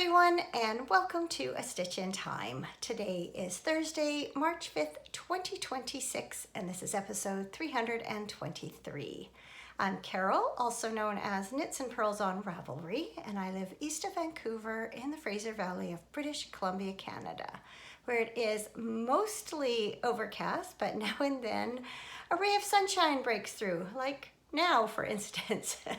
everyone, and welcome to A Stitch in Time. Today is Thursday, March 5th, 2026, and this is episode 323. I'm Carol, also known as Knits and Pearls on Ravelry, and I live east of Vancouver in the Fraser Valley of British Columbia, Canada, where it is mostly overcast, but now and then a ray of sunshine breaks through, like now, for instance. In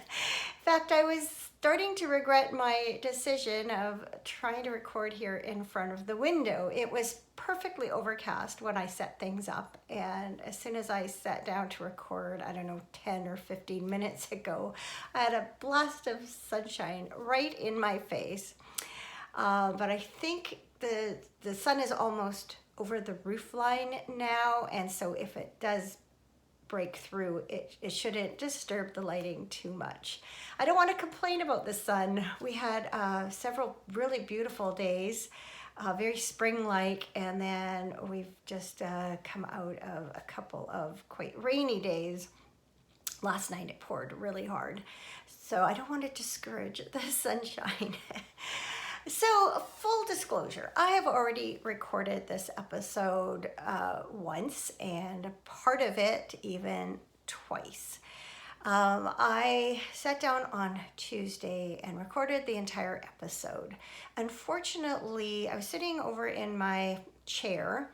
fact, I was starting to regret my decision of trying to record here in front of the window. It was perfectly overcast when I set things up, and as soon as I sat down to record, I don't know, 10 or 15 minutes ago, I had a blast of sunshine right in my face. But I think the sun is almost over the roof line now, and so if it does break through, it shouldn't disturb the lighting too much. I don't want to complain about the sun. We had several really beautiful days, very spring-like, and then we've just come out of a couple of quite rainy days. Last night it poured really hard, so I don't want to discourage the sunshine. So, full disclosure, I have already recorded this episode once, and part of it even twice. I sat down on Tuesday and recorded the entire episode. Unfortunately, I was sitting over in my chair,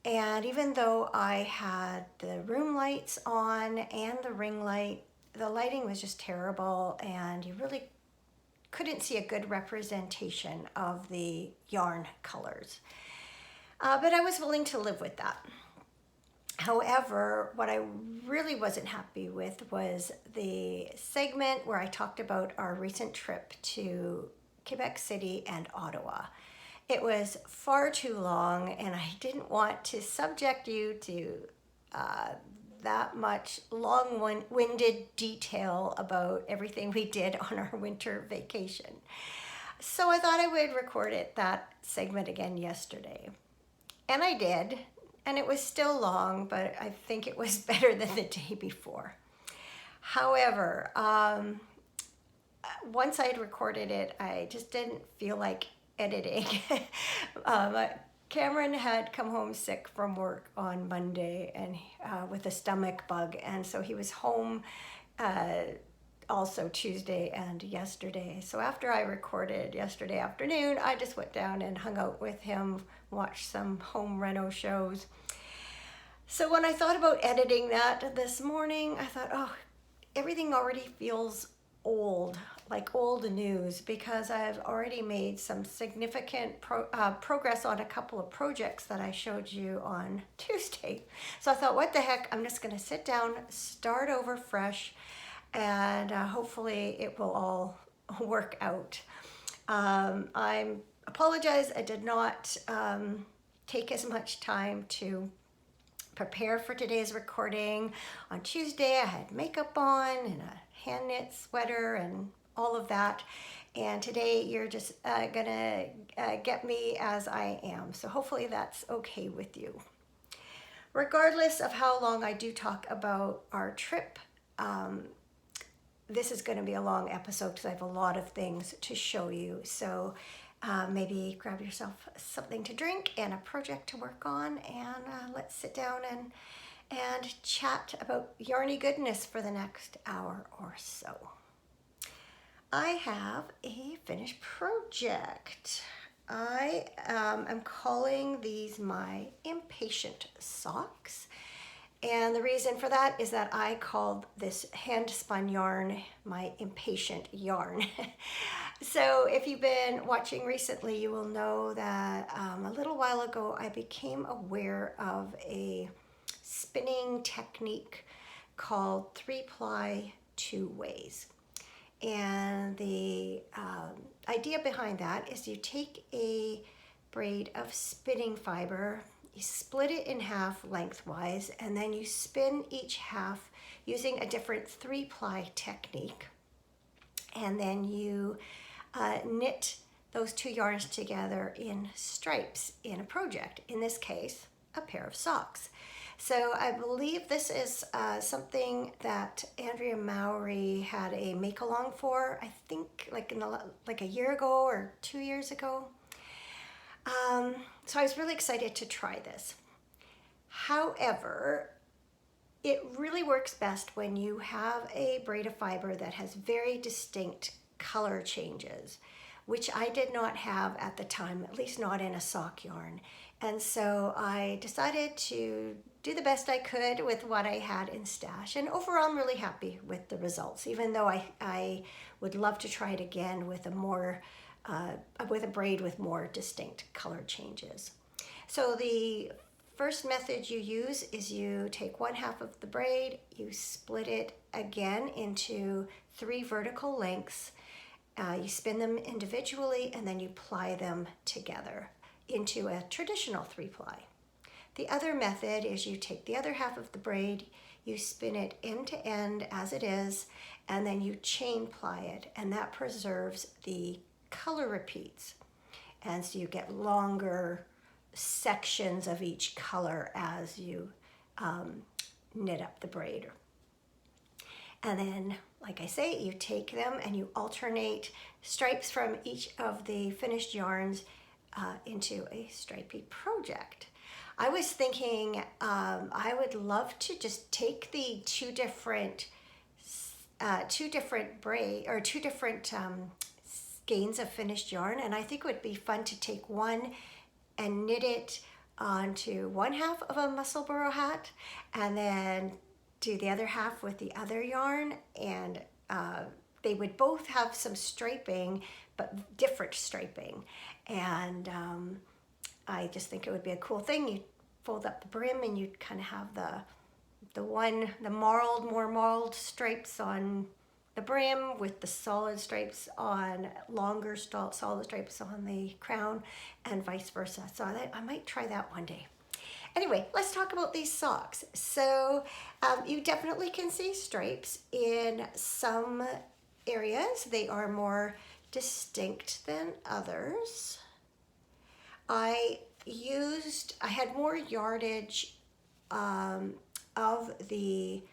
and even though I had the room lights on and the ring light, the lighting was just terrible, and you really couldn't see a good representation of the yarn colors. But I was willing to live with that. However, what I really wasn't happy with was the segment where I talked about our recent trip to Quebec City and Ottawa. It was far too long, and I didn't want to subject you to that much long-winded detail about everything we did on our winter vacation. So I thought I would record that segment again yesterday. And I did, and it was still long, but I think it was better than the day before. However, once I'd recorded it, I just didn't feel like editing. Cameron had come home sick from work on Monday and with a stomach bug, and so he was home also Tuesday and yesterday. So after I recorded yesterday afternoon, I just went down and hung out with him, watched some home reno shows. So when I thought about editing that this morning, I thought, oh, everything already feels old, like old news, because I've already made some significant progress on a couple of projects that I showed you on Tuesday. So I thought, what the heck, I'm just going to sit down, start over fresh, and hopefully it will all work out. I apologize, I did not take as much time to prepare for today's recording. On Tuesday, I had makeup on and a hand knit sweater and all of that. And today you're just gonna get me as I am. So hopefully that's okay with you. Regardless of how long I do talk about our trip, this is gonna be a long episode because I have a lot of things to show you. So maybe grab yourself something to drink and a project to work on, and let's sit down and chat about yarny goodness for the next hour or so. I have a finished project. I am calling these my impatient socks. And the reason for that is that I called this hand spun yarn my impatient yarn. So if you've been watching recently, you will know that a little while ago I became aware of a spinning technique called 3-ply 2 ways. And the idea behind that is you take a braid of spinning fiber, you split it in half lengthwise, and then you spin each half using a different 3-ply technique. And then you knit those two yarns together in stripes in a project, in this case, a pair of socks. So I believe this is something that Andrea Mowry had a make-along for, I think like a year ago or 2 years ago. So I was really excited to try this. However, it really works best when you have a braid of fiber that has very distinct color changes, which I did not have at the time, at least not in a sock yarn. And so I decided to do the best I could with what I had in stash. And overall, I'm really happy with the results, even though I would love to try it again with a braid with more distinct color changes. So the first method you use is you take 1/2 of the braid, you split it again into 3 vertical lengths, you spin them individually, and then you ply them together into a traditional 3-ply. The other method is you take the other half of the braid, you spin it end to end as it is, and then you chain ply it, and that preserves the color repeats. And so you get longer sections of each color as you knit up the braid. And then, like I say, you take them and you alternate stripes from each of the finished yarns into a stripy project. I was thinking I would love to just take the two different braid or two different skeins of finished yarn, and I think it would be fun to take one and knit it onto 1/2 of a muscle burrow hat, and then do the other half with the other yarn, and they would both have some striping, but different striping. And I just think it would be a cool thing. You fold up the brim and you'd kind of have the more marled stripes on the brim with the solid stripes on longer solid stripes on the crown, and vice versa. So I might try that one day. Anyway, let's talk about these socks. So you definitely can see stripes in some areas. They are more distinct than others. I had more yardage of the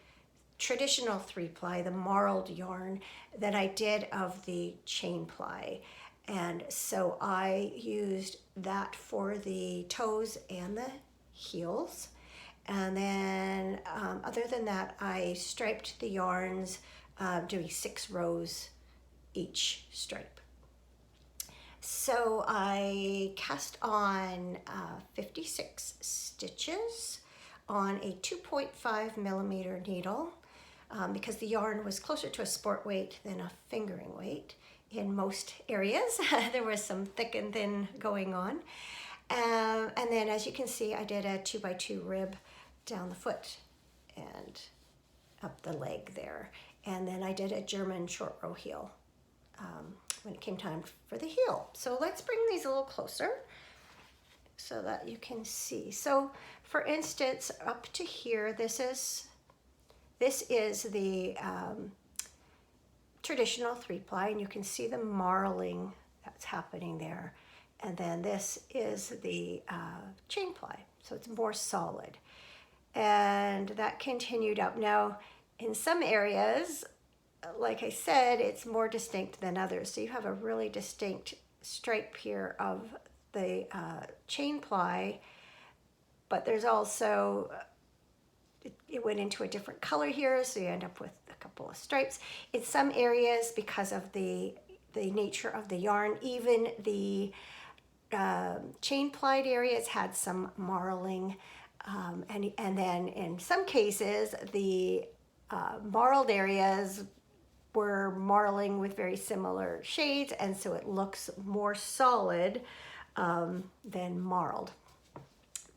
traditional 3-ply, the marled yarn, than I did of the chain ply. And so I used that for the toes and the heels. And then other than that, I striped the yarns, doing 6 rows each stripe. So I cast on 56 stitches on a 2.5 millimeter needle, because the yarn was closer to a sport weight than a fingering weight in most areas. There was some thick and thin going on. And then, as you can see, I did a 2x2 rib down the foot and up the leg there. And then I did a German short row heel when it came time for the heel. So let's bring these a little closer so that you can see. So for instance, up to here, this is the traditional 3-ply, and you can see the marling that's happening there. And then this is the chain ply, so it's more solid. And that continued up. Now, in some areas, like I said, it's more distinct than others. So you have a really distinct stripe here of the chain ply, but there's also, it went into a different color here, so you end up with a couple of stripes. In some areas, because of the nature of the yarn, even the chain plied areas had some marling, and then in some cases the marled areas were marling with very similar shades, and so it looks more solid than marled.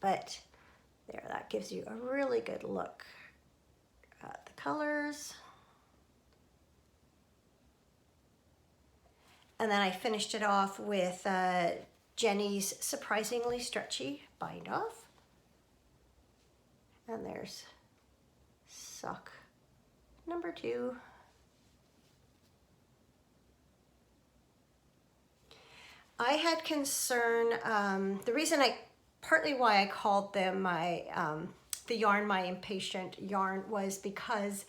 But there, that gives you a really good look at the colors. And then I finished it off with Jenny's Surprisingly Stretchy Bind Off. And there's sock number 2. I had concern, partly why I called them my the yarn, my impatient yarn, was because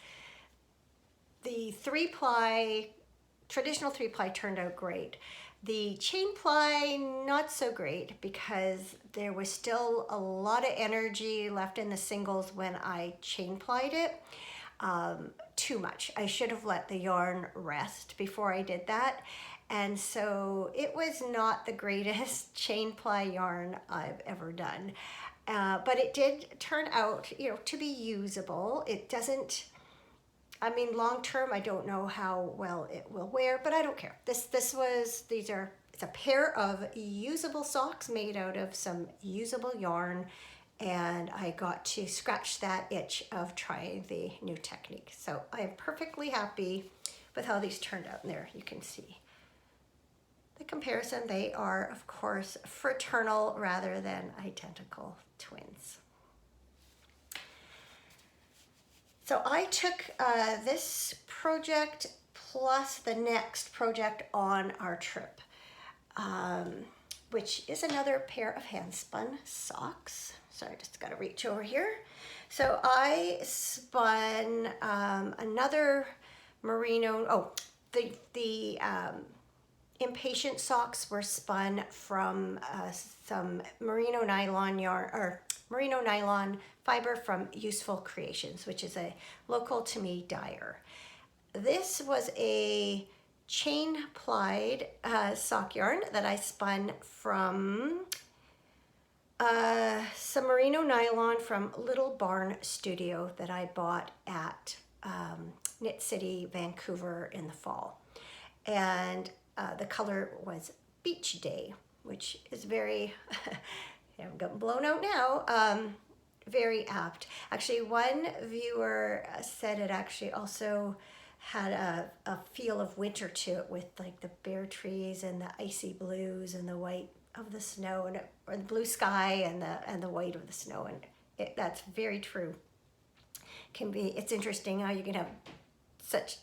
the traditional 3-ply turned out great. The chain ply, not so great, because there was still a lot of energy left in the singles when I chain plied it. Too much. I should have let the yarn rest before I did that. And so it was not the greatest chain ply yarn I've ever done. But it did turn out, to be usable. It doesn't, I mean, long term, I don't know how well it will wear, but I don't care. It's a pair of usable socks made out of some usable yarn, and I got to scratch that itch of trying the new technique. So I'm perfectly happy with how these turned out. And there you can see the comparison. They are, of course, fraternal rather than identical twins. So I took this project plus the next project on our trip, which is another pair of Handspun socks. So I just got to reach over here. So I spun another merino. The impatient socks were spun from some merino nylon yarn, or merino nylon fiber from Useful Creations, which is a local to me dyer. This was a chain plied sock yarn that I spun from some merino nylon from Little Barn Studio that I bought at Knit City, Vancouver in the fall. And the color was Beach Day, which is very, I'm getting blown out now, very apt. Actually, one viewer said it actually also had a feel of winter to it, with like the bare trees and the icy blues and the white of the snow, or the blue sky and the white of the snow, and that's very true. It's interesting how you can have such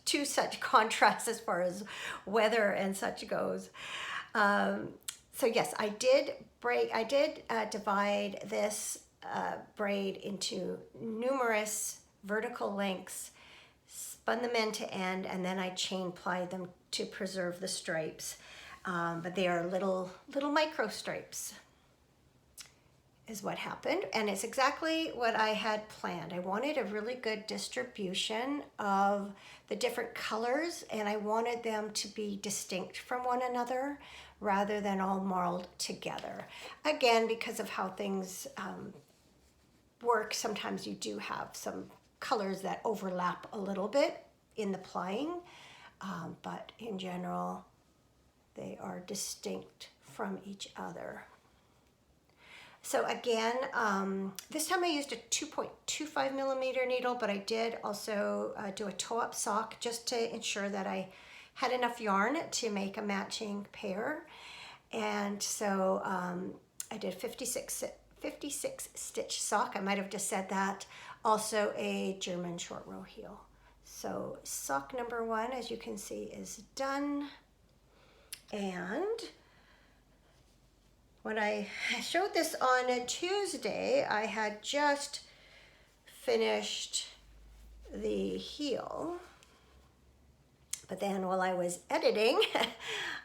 contrasts as far as weather and such goes. So yes, I did divide this braid into numerous vertical lengths, spun them end to end, and then I chain plied them to preserve the stripes. But they are little micro stripes is what happened, and it's exactly what I had planned. I wanted a really good distribution of the different colors, and I wanted them to be distinct from one another rather than all marled together. Again, because of how things work, sometimes you do have some colors that overlap a little bit in the plying, but in general, they are distinct from each other. So again, this time I used a 2.25 millimeter needle, but I did also do a toe-up sock just to ensure that I had enough yarn to make a matching pair. And so I did 56 stitch sock. I might have just said that. Also a German short row heel. So sock number 1, as you can see, is done. And when I showed this on a Tuesday, I had just finished the heel. But then while I was editing,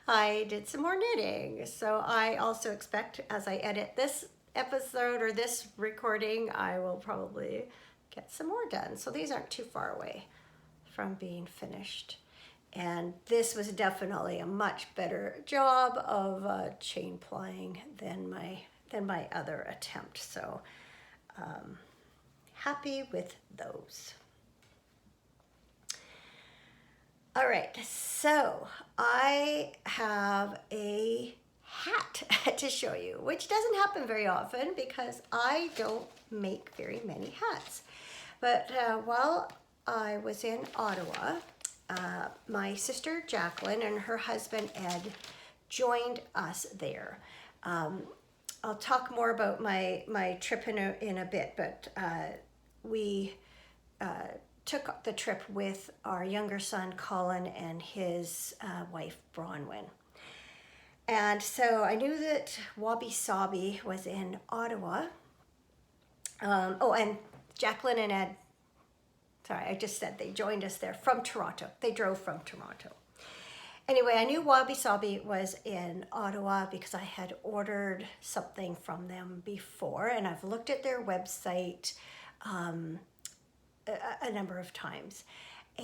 I did some more knitting. So I also expect, as I edit this episode or this recording, I will probably get some more done. So these aren't too far away from being finished. And this was definitely a much better job of chain plying than my other attempt. So happy with those. All right, so I have a hat to show you, which doesn't happen very often because I don't make very many hats. But while I was in Ottawa, my sister Jacqueline and her husband Ed joined us there. I'll talk more about my trip in a bit, but we took the trip with our younger son Colin and his wife Bronwyn. And so I knew that Wabi Sabi was in Ottawa. And Jacqueline and Ed, sorry, I just said they joined us there from Toronto. They drove from Toronto. Anyway, I knew Wabi Sabi was in Ottawa because I had ordered something from them before, and I've looked at their website a number of times.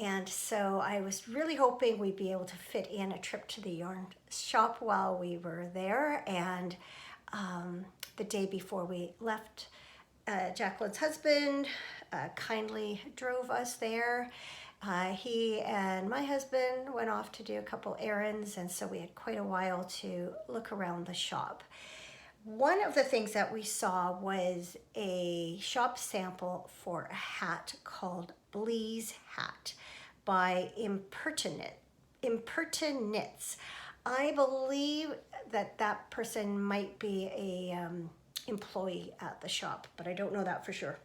And so I was really hoping we'd be able to fit in a trip to the yarn shop while we were there. And the day before we left, Jacqueline's husband kindly drove us there. He and my husband went off to do a couple errands, and so we had quite a while to look around the shop. One of the things that we saw was a shop sample for a hat called Blee's Hat by Impertinence. I believe that person might be a employee at the shop, but I don't know that for sure.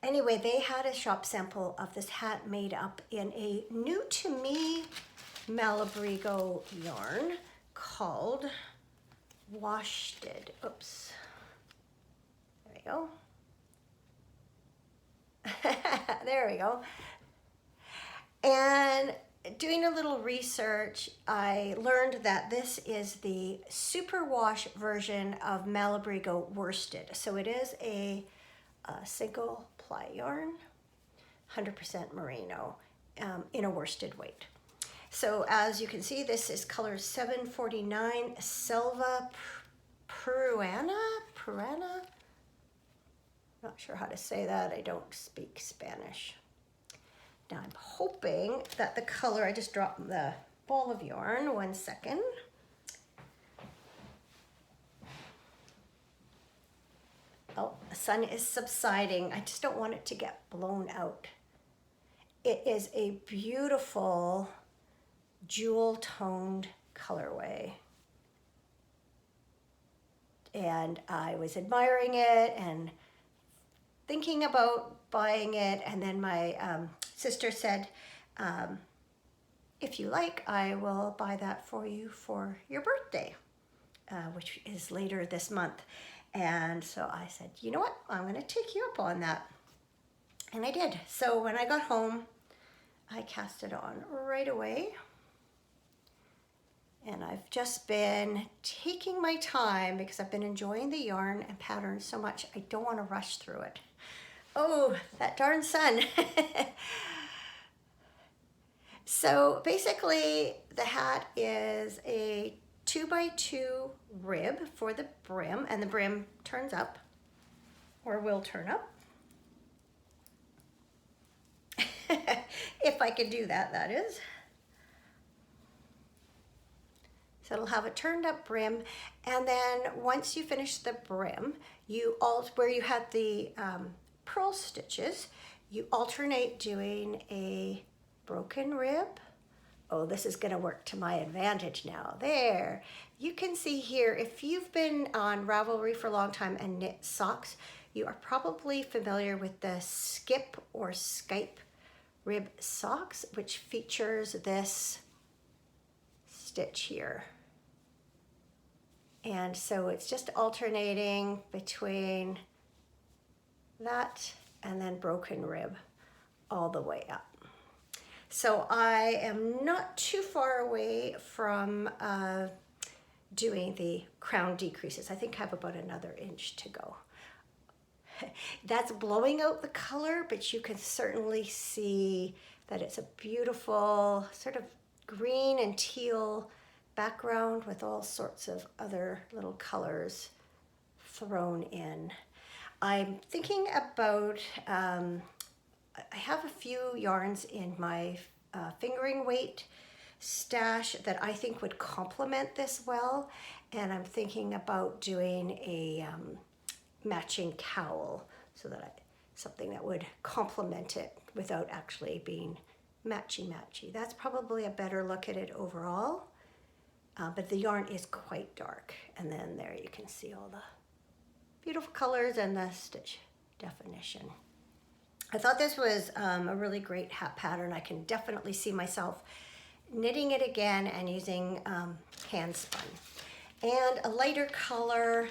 Anyway, they had a shop sample of this hat made up in a new to me Malabrigo yarn called Washted. Oops. There we go. There we go. And doing a little research, I learned that this is the superwash version of Malabrigo worsted. So it is a single ply yarn, 100% merino, in a worsted weight. So as you can see, this is color 749 Selva Peruana. Not sure how to say that. I don't speak Spanish. Now I'm hoping that the color, I just dropped the ball of yarn, 1 second. Oh, the sun is subsiding. I just don't want it to get blown out. It is a beautiful jewel-toned colorway. And I was admiring it and thinking about buying it, and then my sister said, if you like, I will buy that for you for your birthday, which is later this month. And so I said, you know what, I'm gonna take you up on that. And I did. So when I got home, I cast it on right away. And I've just been taking my time because I've been enjoying the yarn and pattern so much, I don't want to rush through it. Oh, that darn sun. So basically the hat is a 2x2 rib for the brim, and the brim turns up, or will turn up. If I can do that, that is. So it'll have a turned up brim, and then once you finish the brim, where you had the purl stitches, you alternate doing a broken rib. Oh, this is gonna work to my advantage now. There, you can see here, if you've been on Ravelry for a long time and knit socks, you are probably familiar with the skip or Skype rib socks, which features this stitch here. And so it's just alternating between that and then broken rib all the way up. So I am not too far away from doing the crown decreases. I think I have about another inch to go. That's blowing out the color, but you can certainly see that it's a beautiful sort of green and teal background with all sorts of other little colors thrown in. I'm thinking about, I have a few yarns in my fingering weight stash that I think would complement this well, and I'm thinking about doing a matching cowl, so that something that would complement it without actually being matchy-matchy. That's probably a better look at it overall, but the yarn is quite dark, and then there you can see all the beautiful colors and the stitch definition. I thought this was a really great hat pattern. I can definitely see myself knitting it again and using Handspun. And a lighter color,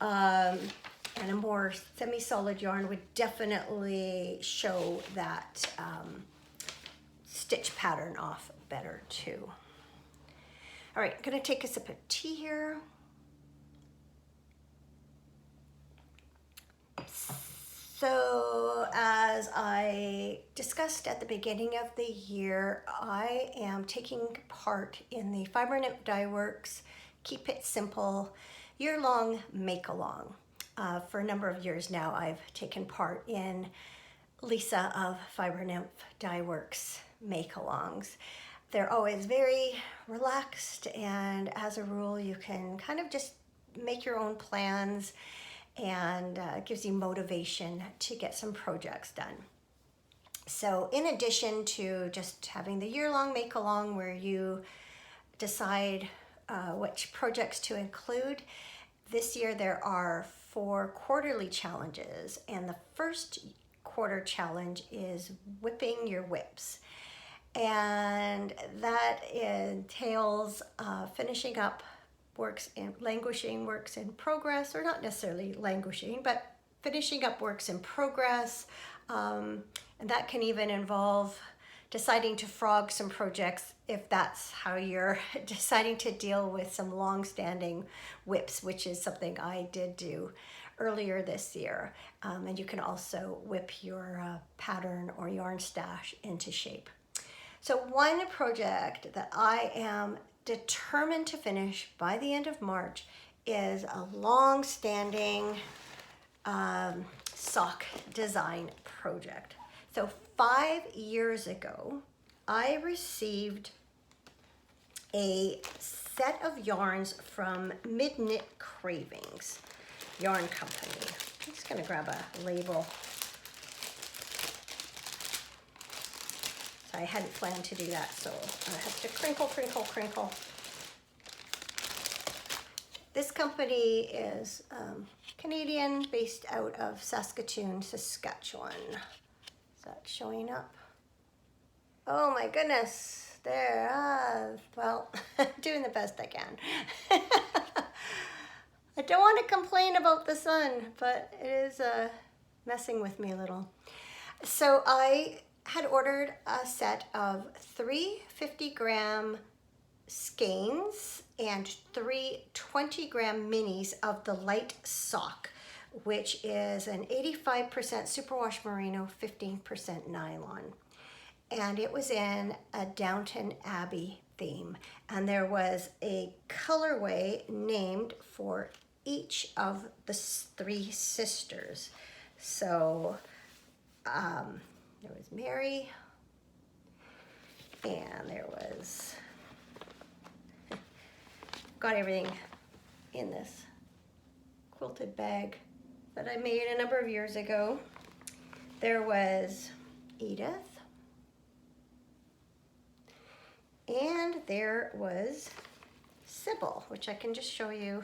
and And a more semi-solid yarn would definitely show that stitch pattern off better too. All right, I'm gonna take a sip of tea here. So as I discussed at the beginning of the year, I am taking part in the Fiber Nymph Dye Works Keep It Simple year-long make-along. For a number of years now, I've taken part in Lisa of Fiber Nymph Dye Works make-alongs. They're always very relaxed, and as a rule, you can kind of just make your own plans, and it gives you motivation to get some projects done. So in addition to just having the year-long make-along where you decide which projects to include, this year there are 4 quarterly challenges, and the first quarter challenge is whipping your whips. And that entails finishing up languishing works in progress, or not necessarily languishing, but finishing up works in progress. And that can even involve deciding to frog some projects if that's how you're deciding to deal with some long-standing whips, which is something I did do earlier this year. And you can also whip your pattern or yarn stash into shape. So one project that I am determined to finish by the end of March is a long-standing sock design project. So 5 years ago, I received a set of yarns from Mid-Knit Cravings Yarn Company. I'm just gonna grab a label. I hadn't planned to do that, so I have to crinkle, crinkle, crinkle. This company is Canadian, based out of Saskatoon, Saskatchewan. Is that showing up? Oh my goodness, there, well, doing the best I can. I don't want to complain about the sun, but it is messing with me a little. So I had ordered a set of 3 50-gram skeins and 3 20-gram minis of the light sock, which is an 85% superwash merino, 15% nylon. And it was in a Downton Abbey theme. And there was a colorway named for each of the 3 sisters. So there was Mary, and there was, got everything in this quilted bag that I made a number of years ago. There was Edith, and there was Sybil, which I can just show you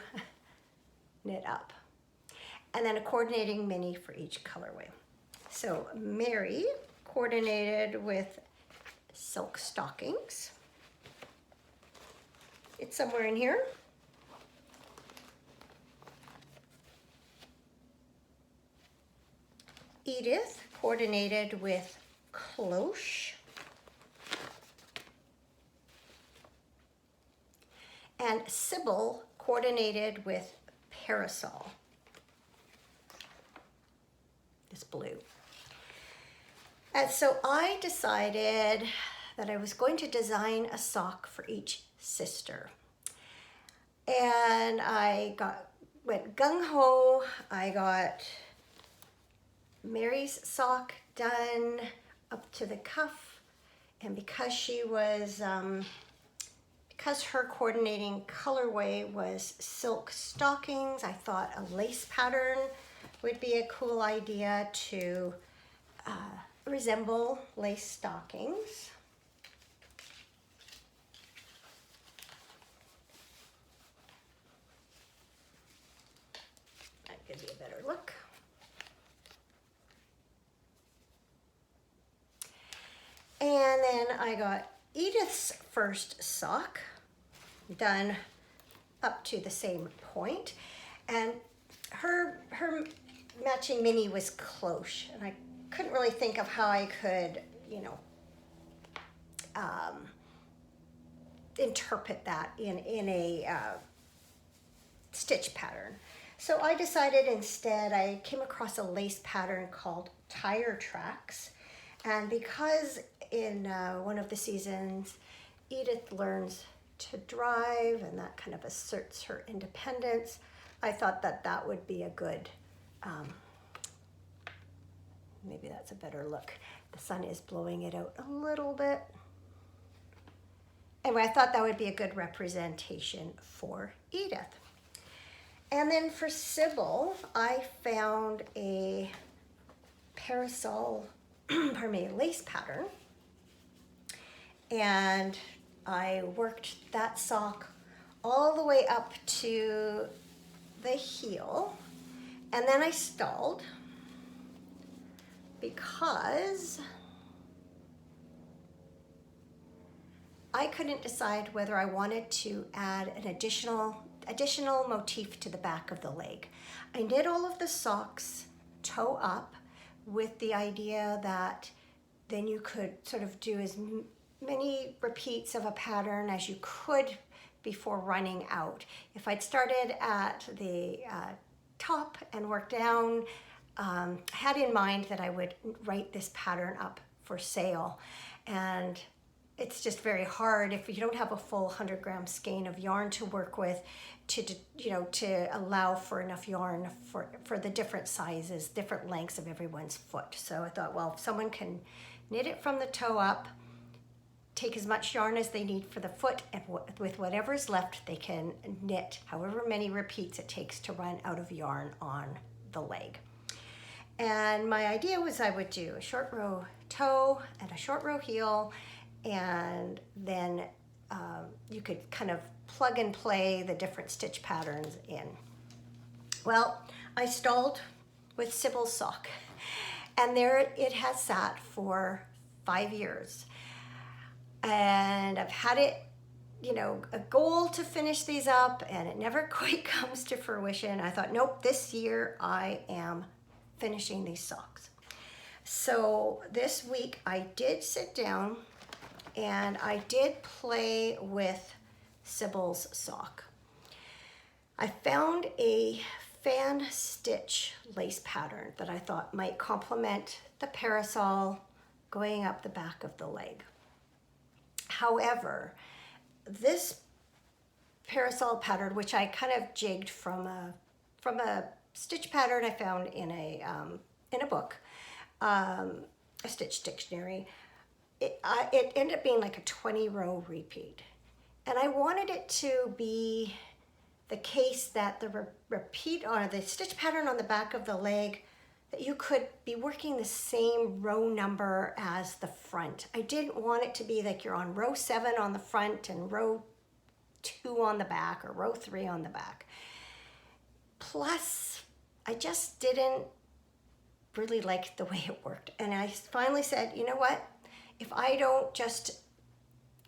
knit up, and then a coordinating mini for each colorway. So Mary coordinated with silk stockings. It's somewhere in here. Edith coordinated with cloche. And Sybil coordinated with parasol. This blue. And so I decided that I was going to design a sock for each sister. And I went gung-ho. I got Mary's sock done up to the cuff. And because she was, because her coordinating colorway was silk stockings, I thought a lace pattern would be a cool idea to resemble lace stockings. That gives you a better look. And then I got Edith's first sock done up to the same point, and her matching mini was cloche, and I couldn't really think of how I could, you know, interpret that in a stitch pattern. So I decided instead, I came across a lace pattern called Tire Tracks, and because in one of the seasons Edith learns to drive and that kind of asserts her independence, I thought that that would be a good, maybe that's a better look. The sun is blowing it out a little bit. Anyway, I thought that would be a good representation for Edith. And then for Sybil, I found a parasol, pardon me, lace pattern. And I worked that sock all the way up to the heel. And then I stalled because I couldn't decide whether I wanted to add an additional motif to the back of the leg. I knit all of the socks toe up with the idea that then you could sort of do as many repeats of a pattern as you could before running out. If I'd started at the top and worked down, I had in mind that I would write this pattern up for sale, and it's just very hard if you don't have a full 100-gram skein of yarn to work with to allow for enough yarn for the different sizes, different lengths of everyone's foot. So I thought, well, if someone can knit it from the toe up, take as much yarn as they need for the foot, and with whatever's left, they can knit however many repeats it takes to run out of yarn on the leg. And my idea was I would do a short row toe and a short row heel, and then you could kind of plug and play the different stitch patterns in. Well, I stalled with Sybil's sock, and there it has sat for 5 years. And I've had it, a goal to finish these up, and it never quite comes to fruition. I thought, nope, this year I am finishing these socks. So this week I did sit down and I did play with Sybil's sock. I found a fan stitch lace pattern that I thought might complement the parasol going up the back of the leg. However, this parasol pattern, which I kind of jigged from a stitch pattern I found in a book, a stitch dictionary, it ended up being like a 20-row repeat. And I wanted it to be the case that the repeat or the stitch pattern on the back of the leg, that you could be working the same row number as the front. I didn't want it to be like you're on row 7 on the front and row 2 on the back or row 3 on the back. Plus, I just didn't really like the way it worked. And I finally said, you know what? If I don't just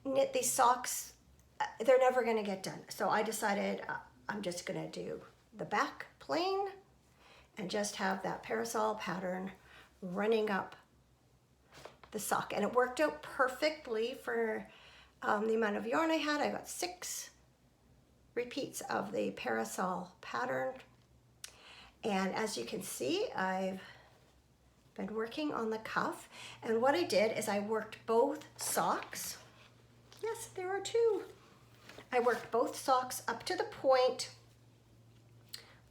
knit these socks, they're never going to get done. So I decided I'm just going to do the back plain and just have that parasol pattern running up the sock. And it worked out perfectly for the amount of yarn I had. I got 6 repeats of the parasol pattern. And as you can see, I've been working on the cuff. And what I did is I worked both socks. Yes, there are 2. I worked both socks up to the point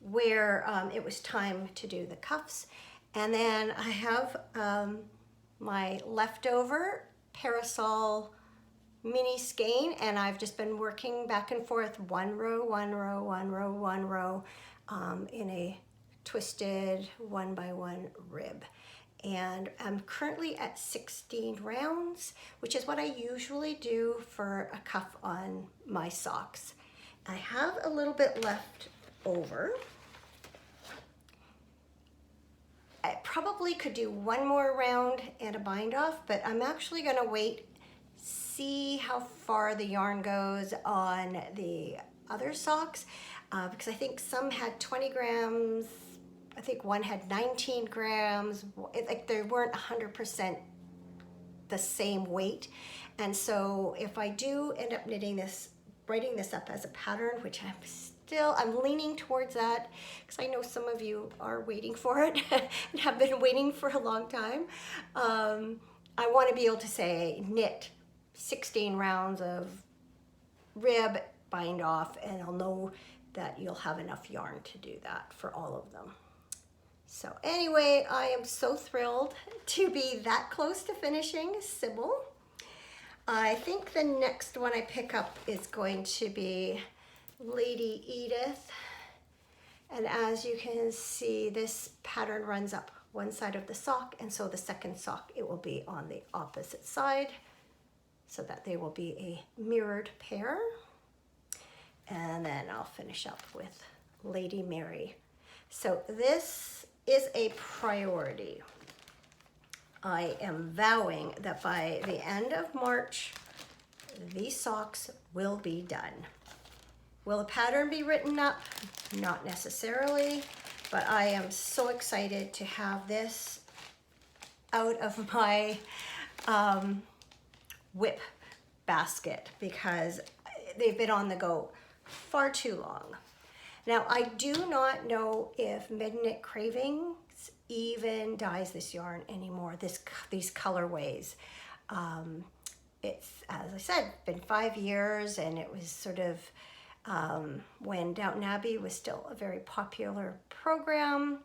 where it was time to do the cuffs. And then I have my leftover parasol mini skein, and I've just been working back and forth, 1 row, 1 row, 1 row, 1 row, in a twisted 1x1 rib. And I'm currently at 16 rounds, which is what I usually do for a cuff on my socks. I have a little bit left over. I probably could do 1 more round and a bind off, but I'm actually going to wait, see how far the yarn goes on the other socks, because I think some had 20 grams, I think one had 19 grams. Like they weren't 100% the same weight. And so if I do end up knitting this, writing this up as a pattern, which I'm leaning towards that because I know some of you are waiting for it and have been waiting for a long time. I want to be able to say knit 16 rounds of rib, bind off, and I'll know that you'll have enough yarn to do that for all of them. So anyway, I am so thrilled to be that close to finishing Sybil. I think the next one I pick up is going to be Lady Edith. And as you can see, this pattern runs up one side of the sock, and so the second sock, it will be on the opposite side so that they will be a mirrored pair. And then I'll finish up with Lady Mary. So this is a priority. I am vowing that by the end of March, these socks will be done. Will the pattern be written up? Not necessarily, but I am so excited to have this out of my whip basket because they've been on the go far too long. Now, I do not know if Midnight Cravings even dyes this yarn anymore, these colorways. It's, as I said, been 5 years, and it was sort of when Downton Abbey was still a very popular program.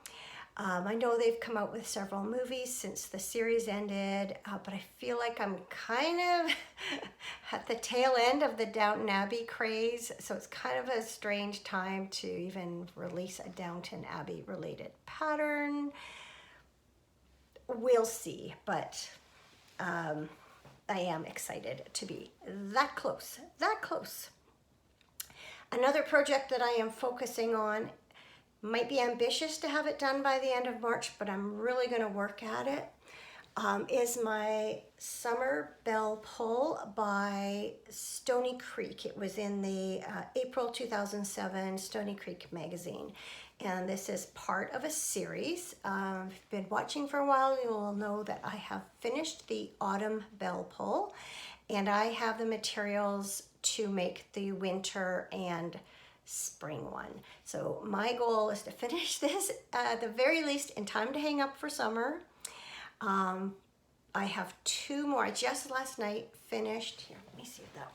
I know they've come out with several movies since the series ended, but I feel like I'm kind of at the tail end of the Downton Abbey craze, so it's kind of a strange time to even release a Downton Abbey related pattern. We'll see, but I am excited to be that close, that close. Another project that I am focusing on, might be ambitious to have it done by the end of March, but I'm really going to work at it, is my Summer Bell Pull by Stony Creek. It was in the April 2007 Stony Creek magazine. And this is part of a series. If you've been watching for a while, you will know that I have finished the Autumn Bell Pull, and I have the materials to make the winter and spring one. So my goal is to finish this at the very least in time to hang up for summer. I have 2 more. I just last night finished, here, let me see if that.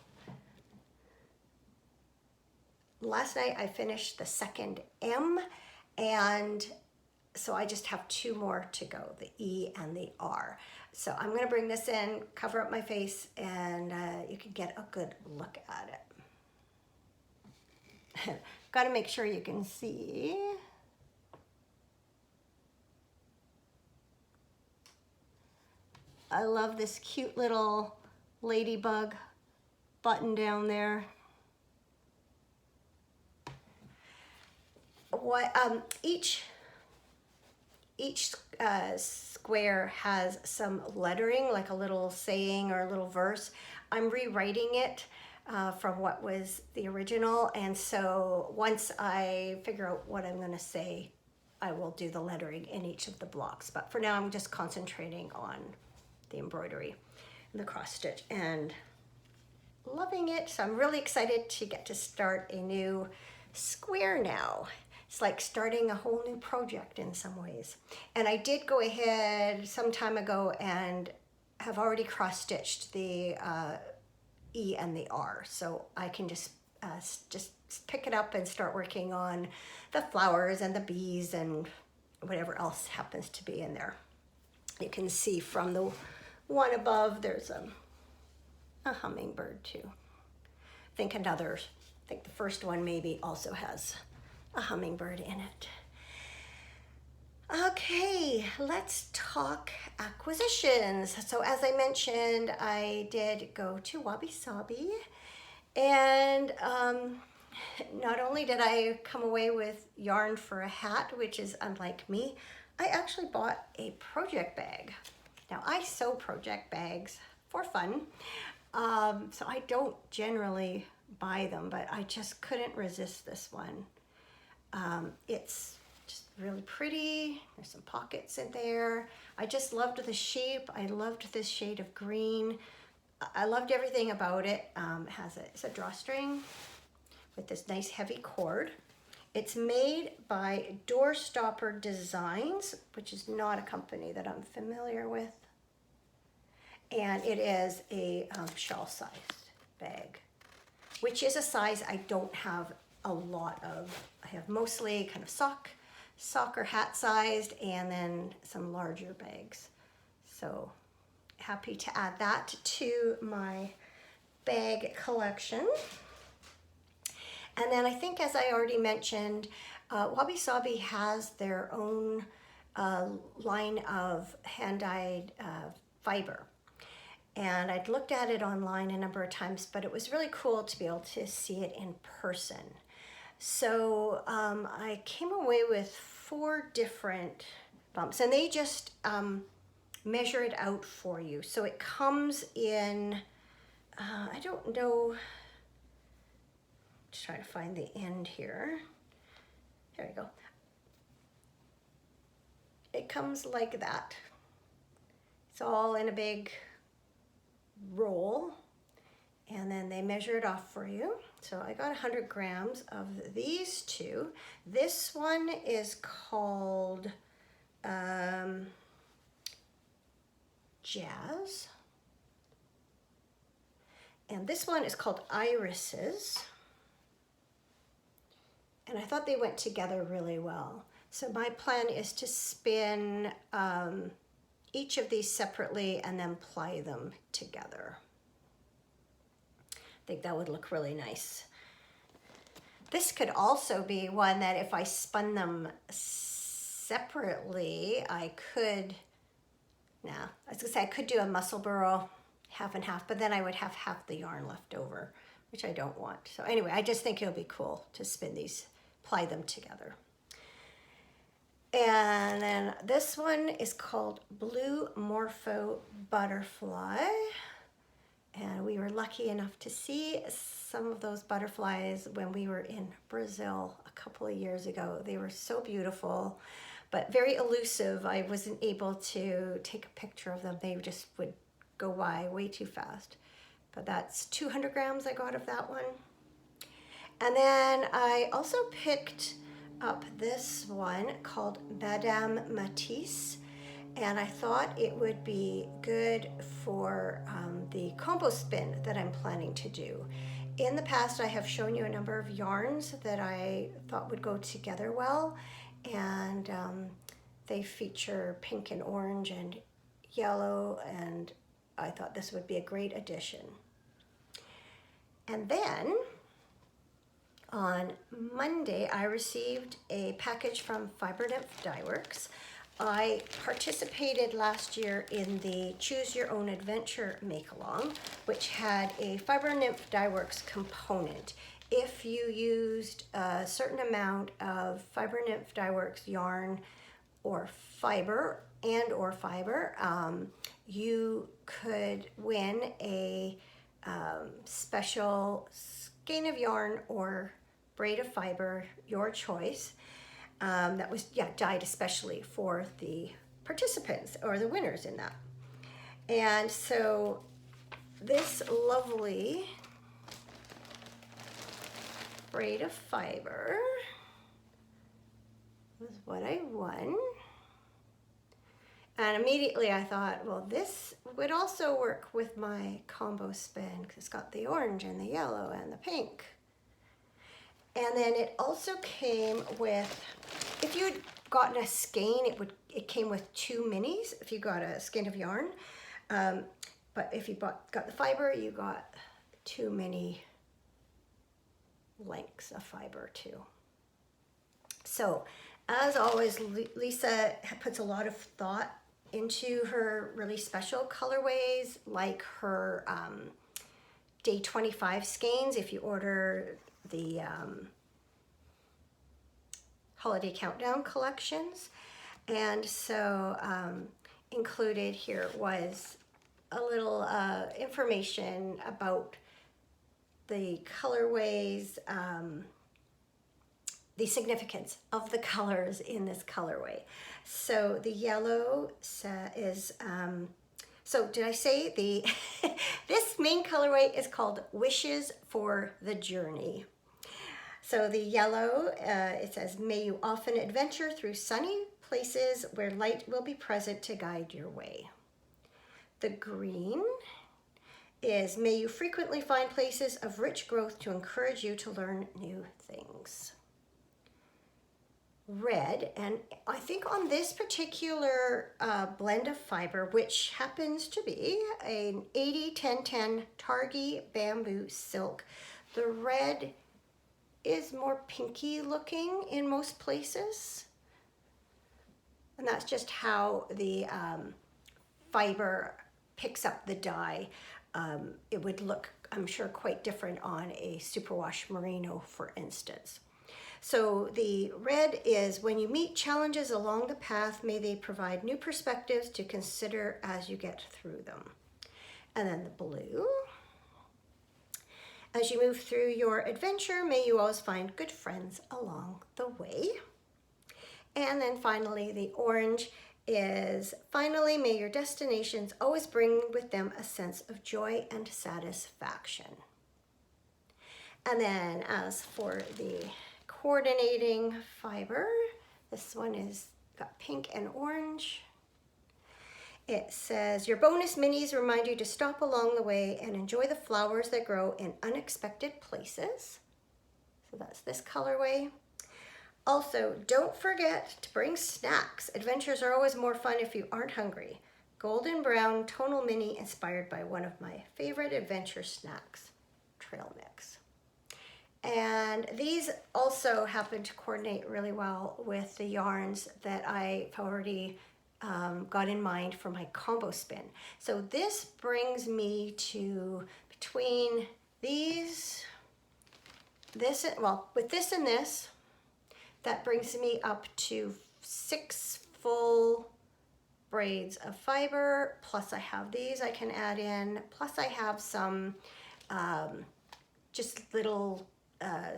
Last night I finished the second M, and so I just have 2 more to go, the E and the R. So I'm gonna bring this in, cover up my face, and you can get a good look at it. Got to make sure you can see. I love this cute little ladybug button down there. What each square has some lettering, like a little saying or a little verse. I'm rewriting it from what was the original, and so once I figure out what I'm going to say, I will do the lettering in each of the blocks. But for now, I'm just concentrating on the embroidery and the cross stitch and loving it. So I'm really excited to get to start a new square now. It's like starting a whole new project in some ways. And I did go ahead some time ago and have already cross stitched the E and the R, so I can just pick it up and start working on the flowers and the bees and whatever else happens to be in there. You can see from the one above there's a hummingbird too. I think the first one maybe also has a hummingbird in it. Okay, let's talk acquisitions. So as I mentioned, I did go to Wabi Sabi, and not only did I come away with yarn for a hat, which is unlike me, I actually bought a project bag. Now I sew project bags for fun, so I don't generally buy them, but I just couldn't resist this one. It's just really pretty. There's some pockets in there. I just loved the shape. I loved this shade of green. I loved everything about it. It's a drawstring with this nice heavy cord. It's made by Doorstopper Designs, which is not a company that I'm familiar with. And it is a shawl-sized bag, which is a size I don't have a lot of. I have mostly kind of sock or hat sized, and then some larger bags. So happy to add that to my bag collection. And then I think, as I already mentioned, Wabi Sabi has their own line of hand-dyed fiber. And I'd looked at it online a number of times, but it was really cool to be able to see it in person. So I came away with 4 different bumps, and they just measure it out for you. So it comes in, I don't know, just trying to find the end here. There we go. It comes like that. It's all in a big roll, and then they measure it off for you. So I got 100 grams of these 2. This one is called Jazz, and this one is called Irises, and I thought they went together really well. So my plan is to spin each of these separately and then ply them together. I think that would look really nice. This could also be one that if I spun them separately, I could, I was gonna say I could do a muscle burrow half and half, but then I would have half the yarn left over, which I don't want. So anyway, I just think it'll be cool to spin these, ply them together. And then this one is called Blue Morpho Butterfly. And we were lucky enough to see some of those butterflies when we were in Brazil a couple of years ago. They were so beautiful, but very elusive. I wasn't able to take a picture of them. They just would go by way too fast. But that's 200 grams I got of that one. And then I also picked up this one called Madame Matisse, and I thought it would be good for the combo spin that I'm planning to do. In the past, I have shown you a number of yarns that I thought would go together well, and they feature pink and orange and yellow, and I thought this would be a great addition. And then on Monday, I received a package from Fiber Nymph Dye Works. I participated last year in the Choose Your Own Adventure make-along, which had a Fiber Nymph Dye Works component. If you used a certain amount of Fiber Nymph Dye Works yarn or fiber you could win a special skein of yarn or braid of fiber, your choice, that was dyed especially for the participants or the winners in that. And so this lovely braid of fiber was what I won. And immediately I thought, well, this would also work with my combo spin because it's got the orange and the yellow and the pink. And then it also came with, if you'd gotten a skein, it came with 2 minis if you got a skein of yarn. But if you got the fiber, you got 2 mini lengths of fiber too. So as always, Lisa puts a lot of thought into her really special colorways, like her Day 25 skeins. If you order the Holiday Countdown collections. And so included here was a little information about the colorways, the significance of the colors in this colorway. So the yellow is, so did I say the, this main colorway is called Wishes for the Journey. So the yellow, it says, may you often adventure through sunny places where light will be present to guide your way. The green is, may you frequently find places of rich growth to encourage you to learn new things. Red, and I think on this particular blend of fiber, which happens to be an 80-10-10 Targhee bamboo silk, the red is more pinky looking in most places. And that's just how the fiber picks up the dye. It would look, I'm sure, quite different on a superwash merino, for instance. So the red is, when you meet challenges along the path, may they provide new perspectives to consider as you get through them. And then the blue, as you move through your adventure, may you always find good friends along the way. And then finally, the orange is, finally, may your destinations always bring with them a sense of joy and satisfaction. And then as for the coordinating fiber, this one is got pink and orange. It says, your bonus minis remind you to stop along the way and enjoy the flowers that grow in unexpected places. So that's this colorway. Also, don't forget to bring snacks. Adventures are always more fun if you aren't hungry. Golden brown tonal mini inspired by one of my favorite adventure snacks, trail mix. And these also happen to coordinate really well with the yarns that I've already got in mind for my combo spin. So this brings me to between these, with this and this, that brings me up to 6 full braids of fiber, plus I have these I can add in, plus I have some just little, I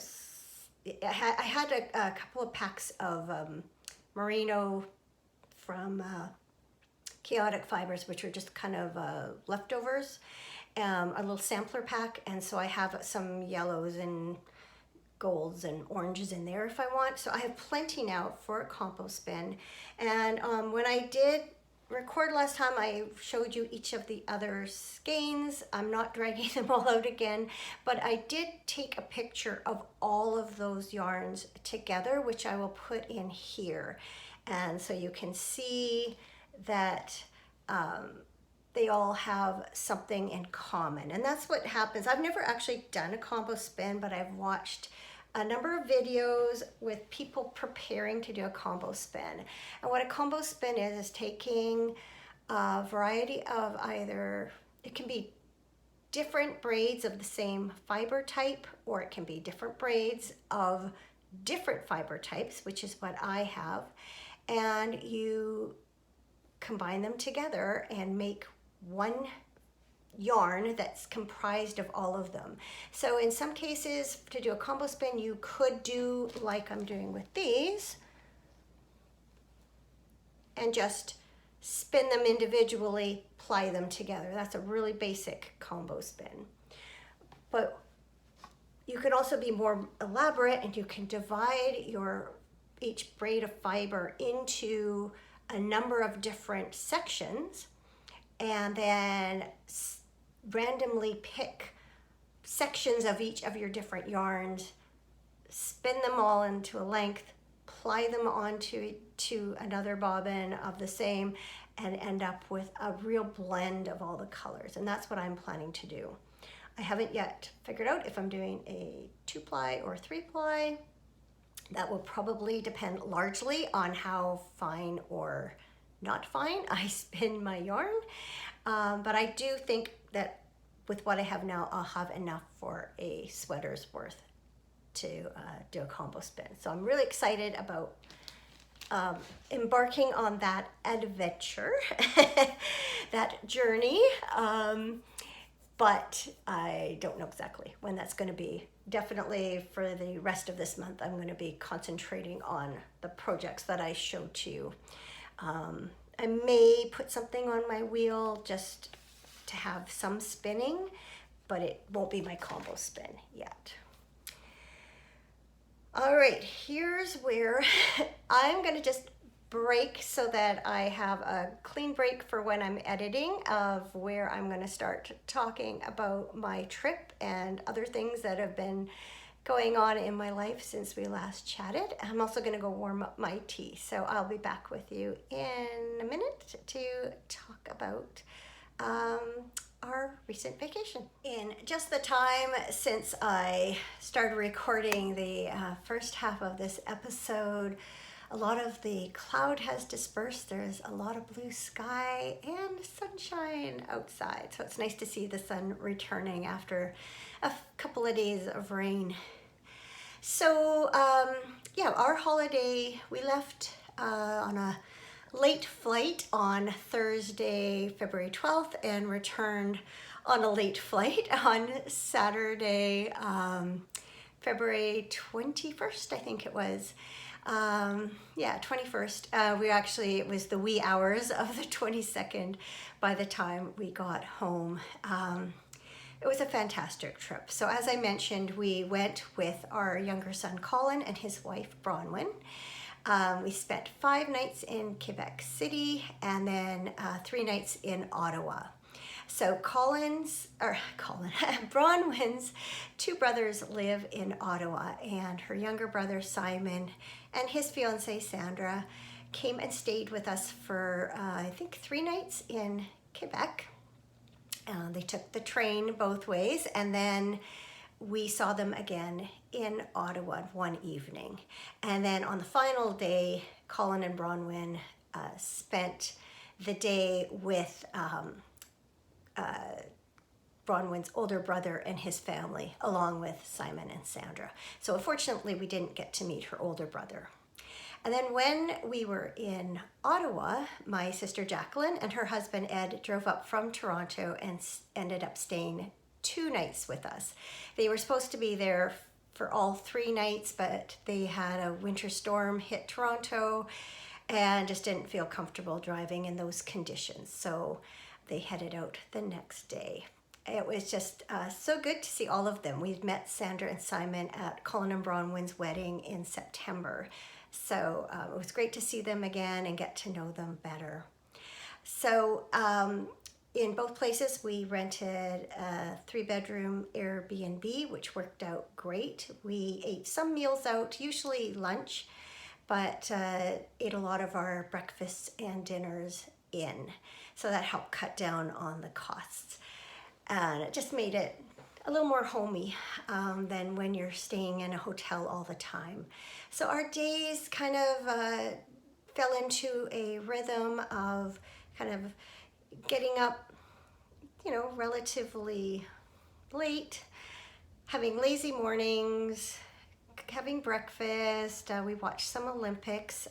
had a couple of packs of merino from Chaotic Fibers, which are just kind of leftovers, a little sampler pack, and so I have some yellows and golds and oranges in there if I want. So I have plenty now for a combo spin. And when I did record last time, I showed you each of the other skeins. I'm not dragging them all out again, but I did take a picture of all of those yarns together, which I will put in here. And so you can see that they all have something in common. And that's what happens. I've never actually done a combo spin, but I've watched a number of videos with people preparing to do a combo spin. And what a combo spin is taking a variety of either, it can be different braids of the same fiber type, or it can be different braids of different fiber types, which is what I have. And you combine them together and make one yarn that's comprised of all of them. So in some cases, to do a combo spin, you could do like I'm doing with these and just spin them individually, ply them together. That's a really basic combo spin. But you could also be more elaborate, and you can divide each braid of fiber into a number of different sections, and then randomly pick sections of each of your different yarns, spin them all into a length, ply them onto another bobbin of the same, and end up with a real blend of all the colors. And that's what I'm planning to do. I haven't yet figured out if I'm doing a 2-ply or 3-ply. That will probably depend largely on how fine or not fine I spin my yarn. But I do think that with what I have now, I'll have enough for a sweater's worth to do a combo spin. So I'm really excited about embarking on that adventure, that journey. But I don't know exactly when that's going to be. definitely for the rest of this month, I'm going to be concentrating on the projects that I showed to you. I may put something on my wheel just to have some spinning, but it won't be my combo spin yet. All right, here's where I'm going to just break so that I have a clean break for when I'm editing, of where I'm going to start talking about my trip and other things that have been going on in my life since we last chatted. I'm also going to go warm up my tea, so I'll be back with you in a minute to talk about our recent vacation. In just the time since I started recording the first half of this episode, a lot of the cloud has dispersed. There's a lot of blue sky and sunshine outside. So it's nice to see the sun returning after a couple of days of rain. So yeah, our holiday, we left on a late flight on Thursday, February 12th, and returned on a late flight on Saturday, February 21st, I think it was. Yeah, 21st. It was the wee hours of the 22nd by the time we got home. It was a fantastic trip. So as I mentioned, we went with our younger son, Colin, and his wife, Bronwyn. We spent 5 nights in Quebec City and then 3 nights in Ottawa. So Bronwyn's 2 brothers live in Ottawa, and her younger brother, Simon, and his fiancée, Sandra, came and stayed with us for, I think, 3 nights in Quebec. They took the train both ways, and then we saw them again in Ottawa one evening. And then on the final day, Colin and Bronwyn spent the day with Bronwyn's older brother and his family, along with Simon and Sandra. So unfortunately, we didn't get to meet her older brother. And then when we were in Ottawa, my sister Jacqueline and her husband Ed drove up from Toronto and ended up staying 2 nights with us. They were supposed to be there for all 3 nights, but they had a winter storm hit Toronto and just didn't feel comfortable driving in those conditions. So they headed out the next day. It was just so good to see all of them. We'd met Sandra and Simon at Colin and Bronwyn's wedding in September. So it was great to see them again and get to know them better. So in both places, we rented a 3-bedroom Airbnb, which worked out great. We ate some meals out, usually lunch, but ate a lot of our breakfasts and dinners in. So that helped cut down on the costs. And it just made it a little more homey than when you're staying in a hotel all the time. So our days kind of fell into a rhythm of kind of getting up, relatively late, having lazy mornings, having breakfast. We watched some Olympics.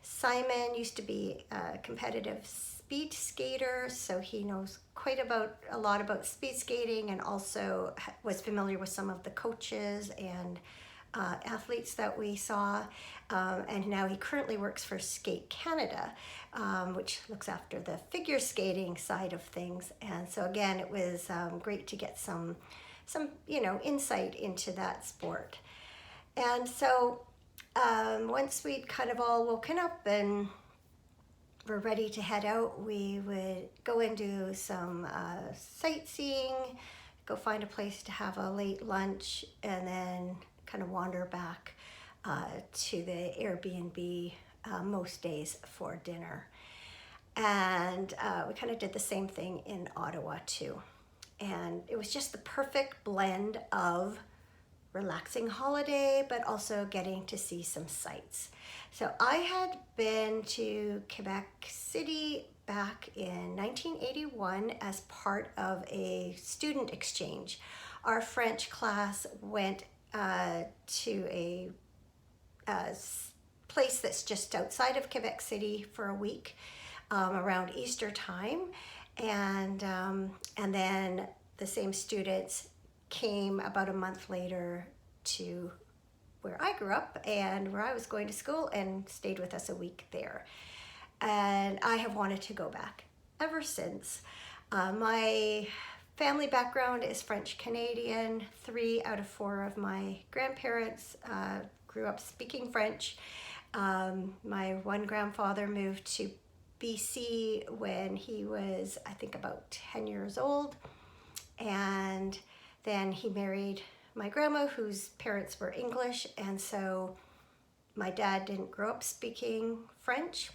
Simon used to be a competitive speed skater, so he knows quite a lot about speed skating, and also was familiar with some of the coaches and athletes that we saw. And now he currently works for Skate Canada, which looks after the figure skating side of things. And so again, it was great to get some insight into that sport. And so once we'd kind of all woken up and were ready to head out, we would go and do some sightseeing, go find a place to have a late lunch, and then kind of wander back to the Airbnb most days for dinner. And we kind of did the same thing in Ottawa too. And it was just the perfect blend of relaxing holiday, but also getting to see some sights. So I had been to Quebec City back in 1981 as part of a student exchange. Our French class went to a place that's just outside of Quebec City for a week around Easter time, and then the same students came about a month later to where I grew up and where I was going to school and stayed with us a week there. And I have wanted to go back ever since. My family background is French Canadian. 3 out of 4 of my grandparents grew up speaking French. My one grandfather moved to BC when he was, I think, about 10 years old. And then he married my grandma, whose parents were English. And so my dad didn't grow up speaking French,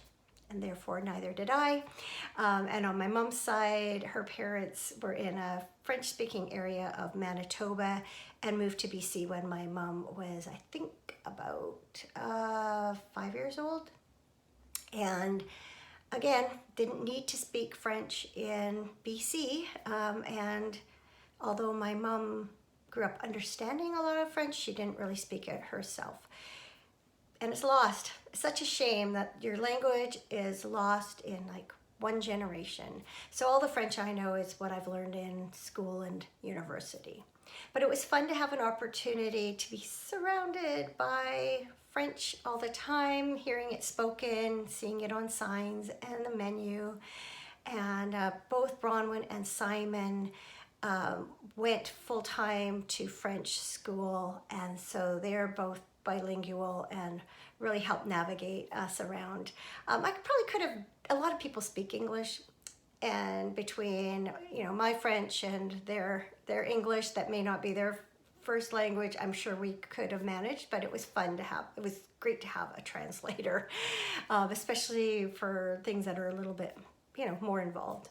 and therefore neither did I. And on my mom's side, her parents were in a French-speaking area of Manitoba and moved to BC when my mom was, I think, about 5 years old. And again, didn't need to speak French in BC. And although my mom grew up understanding a lot of French, she didn't really speak it herself. And it's lost. It's such a shame that your language is lost in like one generation. So all the French I know is what I've learned in school and university. But it was fun to have an opportunity to be surrounded by French all the time, hearing it spoken, seeing it on signs and the menu. And both Bronwyn and Simon went full-time to French school, and so they're both bilingual and really helped navigate us around. I probably could have, a lot of people speak English, and between, you know, my French and their English, that may not be their first language, I'm sure we could have managed, but it was fun to have, it was great to have a translator, especially for things that are a little bit, you know, more involved.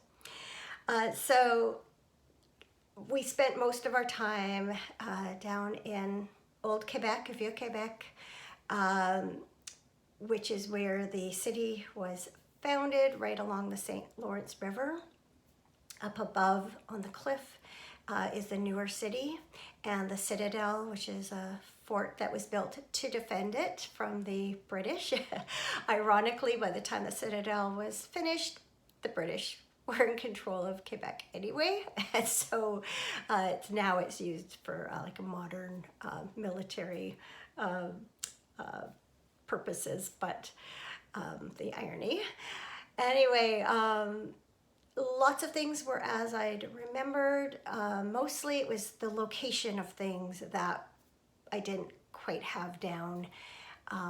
So we spent most of our time down in Old Quebec, Vieux Quebec, which is where the city was founded, right along the St. Lawrence River. Up above on the cliff is the newer city, and the Citadel, which is a fort that was built to defend it from the British. Ironically, by the time the Citadel was finished, the British were in control of Quebec anyway, and so now it's used for like a modern military purposes, but the irony. Anyway, lots of things were as I'd remembered. Mostly it was the location of things that I didn't quite have down.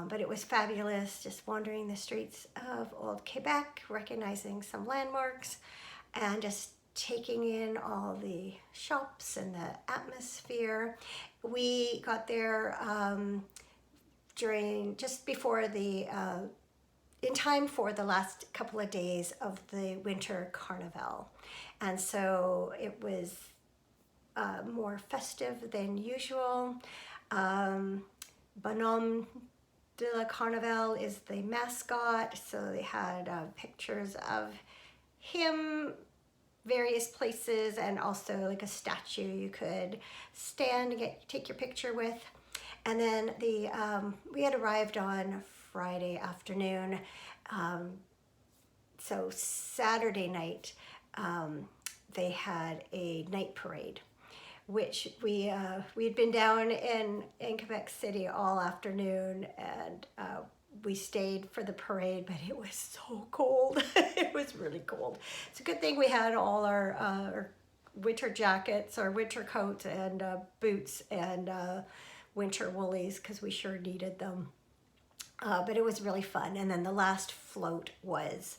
But it was fabulous just wandering the streets of Old Quebec, recognizing some landmarks, and just taking in all the shops and the atmosphere. We got there just before in time for the last couple of days of the winter carnival. And so it was more festive than usual. Bonhomme de la Carnival is the mascot, so they had pictures of him various places, and also like a statue you could stand and take your picture with. And then we had arrived on Friday afternoon, so Saturday night they had a night parade, which we had been down in Quebec City all afternoon, and we stayed for the parade, but it was so cold. It was really cold. It's a good thing we had all our winter jackets, our winter coats, and boots, and winter woolies, because we sure needed them. But it was really fun. And then the last float was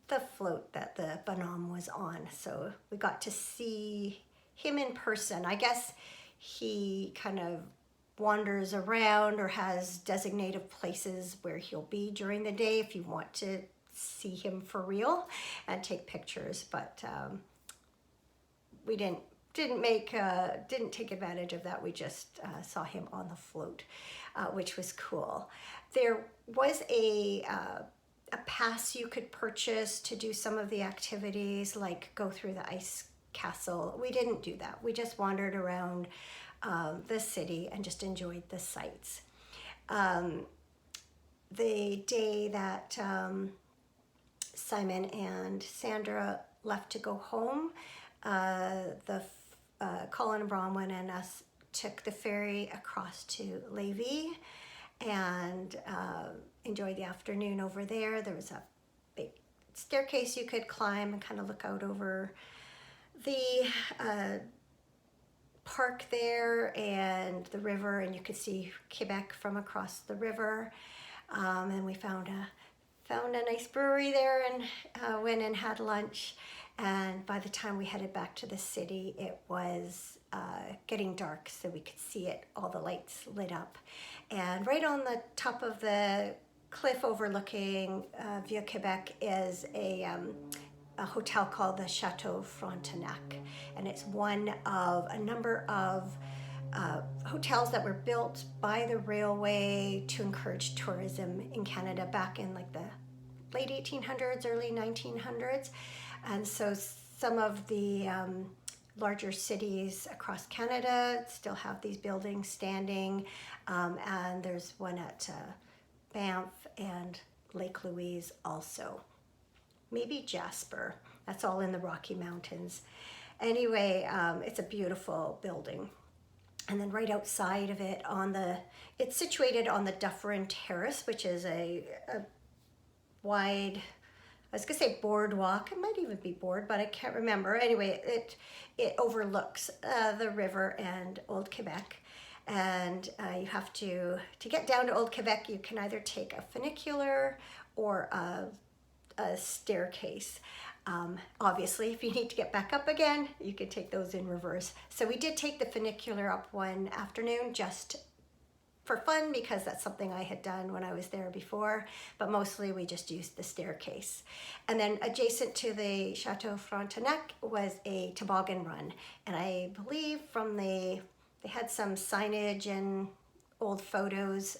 the float that the Bonhomme was on, so we got to see him in person. I guess he kind of wanders around or has designated places where he'll be during the day if you want to see him for real and take pictures, but we didn't take advantage of that. We just saw him on the float, which was cool. There was a pass you could purchase to do some of the activities, like go through the ice castle. We didn't do that. We just wandered around the city and just enjoyed the sights. The day that Simon and Sandra left to go home, the Colin and Bronwyn and us took the ferry across to Levis and enjoyed the afternoon over there. There was a big staircase you could climb and kind of look out over the park there and the river, and you could see Quebec from across the river. And we found a nice brewery there and went and had lunch. And by the time we headed back to the city, it was getting dark, so we could see it, all the lights lit up. And right on the top of the cliff overlooking Via Quebec is a hotel called the Chateau Frontenac. And it's one of a number of hotels that were built by the railway to encourage tourism in Canada back in like the late 1800s, early 1900s. And so some of the larger cities across Canada still have these buildings standing. And there's one at Banff and Lake Louise also. Maybe Jasper. That's all in the Rocky Mountains. Anyway, it's a beautiful building. And then right outside of it, it's situated on the Dufferin Terrace, which is a wide, I was gonna say boardwalk. It might even be board, but I can't remember. Anyway, it overlooks the river and Old Quebec. And you have to get down to Old Quebec, you can either take a funicular or a staircase. Obviously, if you need to get back up again, you can take those in reverse. So we did take the funicular up one afternoon just for fun, because that's something I had done when I was there before, but mostly we just used the staircase. And then adjacent to the Chateau Frontenac was a toboggan run. And I believe they had some signage and old photos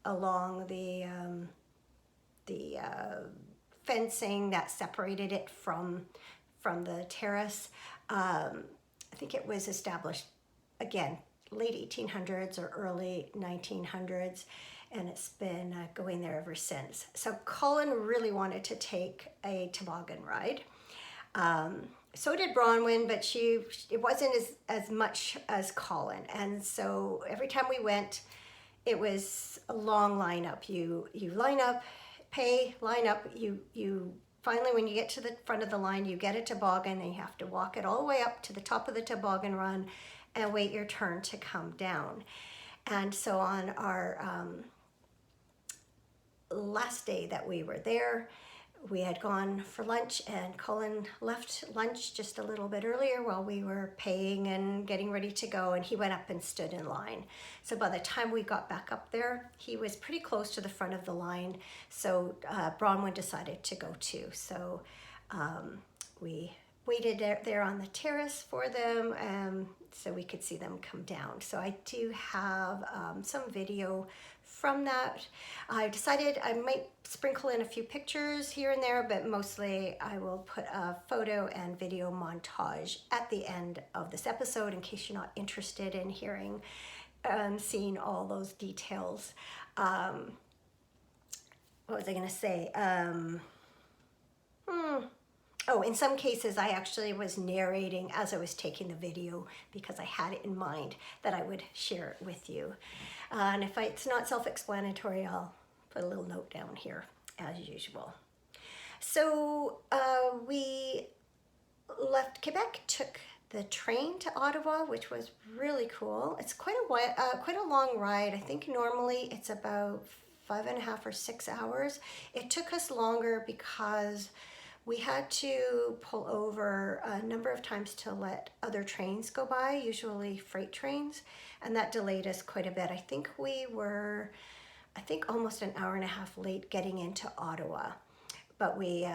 along the fencing that separated it from the terrace. I think it was established, again, late 1800s or early 1900s, and it's been going there ever since. So Colin really wanted to take a toboggan ride. So did Bronwyn, but it wasn't as much as Colin. And so every time we went, it was a long lineup. You line up, pay, line up, you finally, when you get to the front of the line, you get a toboggan and you have to walk it all the way up to the top of the toboggan run and wait your turn to come down. And so on our last day that we were there, we had gone for lunch, and Colin left lunch just a little bit earlier while we were paying and getting ready to go, and he went up and stood in line. So by the time we got back up there, he was pretty close to the front of the line, so Bronwyn decided to go too. So we waited there on the terrace for them so we could see them come down. So I do have some video from that. I decided I might sprinkle in a few pictures here and there, but mostly I will put a photo and video montage at the end of this episode in case you're not interested in hearing and seeing all those details. What was I gonna say? Oh, in some cases I actually was narrating as I was taking the video because I had it in mind that I would share it with you. And if it's not self-explanatory, I'll put a little note down here as usual. So we left Quebec, took the train to Ottawa, which was really cool. It's quite a long ride. I think normally it's about 5.5 or 6 hours. It took us longer because we had to pull over a number of times to let other trains go by, usually freight trains, and that delayed us quite a bit. I think we were, almost an hour and a half late getting into Ottawa, but we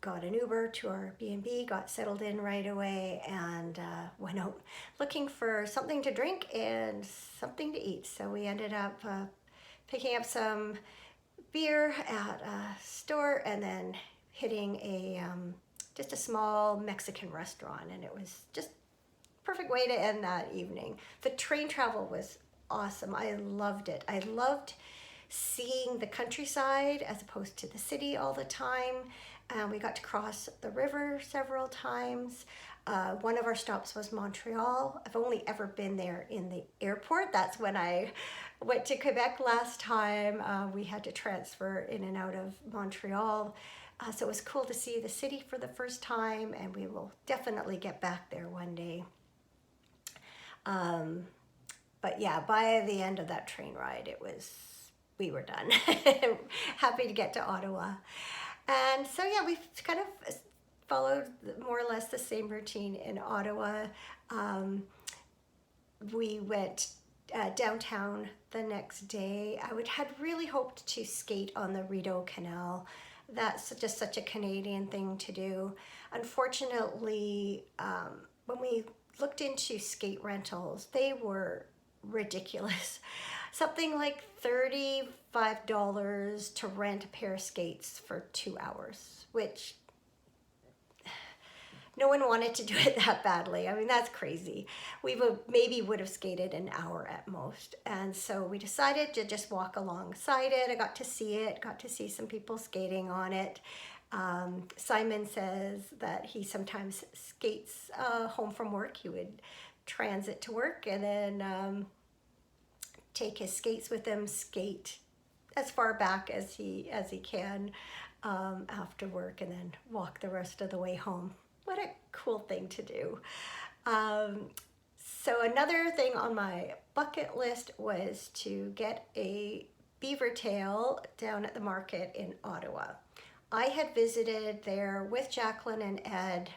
got an Uber to our B&B, got settled in right away, and went out looking for something to drink and something to eat. So we ended up picking up some beer at a store and then hitting just a small Mexican restaurant, and it was just perfect way to end that evening. The train travel was awesome. I loved it. I loved seeing the countryside as opposed to the city all the time. We got to cross the river several times. One of our stops was Montreal. I've only ever been there in the airport. That's when I went to Quebec last time. We had to transfer in and out of Montreal. So it was cool to see the city for the first time, and we will definitely get back there one day. But yeah, by the end of that train ride, we were done. Happy to get to Ottawa. And so yeah, we've kind of followed more or less the same routine in Ottawa. We went downtown the next day. had really hoped to skate on the Rideau Canal. That's just such a Canadian thing to do. Unfortunately, when we looked into skate rentals, they were ridiculous. Something like $35 to rent a pair of skates for 2 hours, which no one wanted to do it that badly. I mean, that's crazy. We would have skated an hour at most. And so we decided to just walk alongside it. I got to see some people skating on it. Simon says that he sometimes skates home from work. He would transit to work and then take his skates with him, skate as far back as he can after work, and then walk the rest of the way home. What a cool thing to do. So another thing on my bucket list was to get a beaver tail down at the market in Ottawa. I had visited there with Jacqueline and Ed,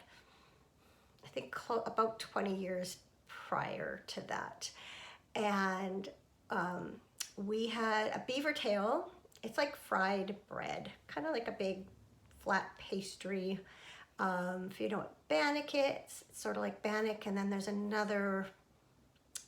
I think about 20 years prior to that. And we had a beaver tail. It's like fried bread, kind of like a big flat pastry. If you know what bannock is, it's sort of like bannock, and then there's another,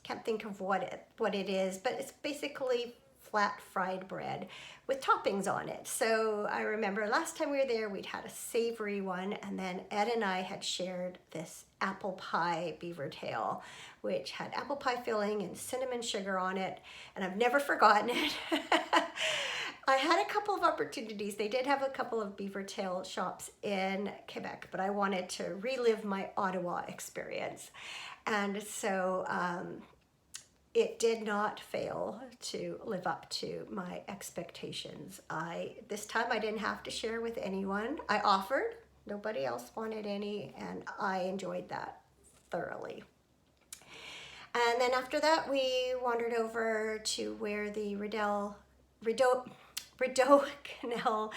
can't think of what it is, but it's basically flat fried bread with toppings on it. So I remember last time we were there, we'd had a savory one, and then Ed and I had shared this apple pie beaver tail, which had apple pie filling and cinnamon sugar on it, and I've never forgotten it. I had a couple of opportunities. They did have a couple of beaver tail shops in Quebec, but I wanted to relive my Ottawa experience. And so it did not fail to live up to my expectations. This time I didn't have to share with anyone. I offered, nobody else wanted any, and I enjoyed that thoroughly. And then after that, we wandered over to where the Rideau Canal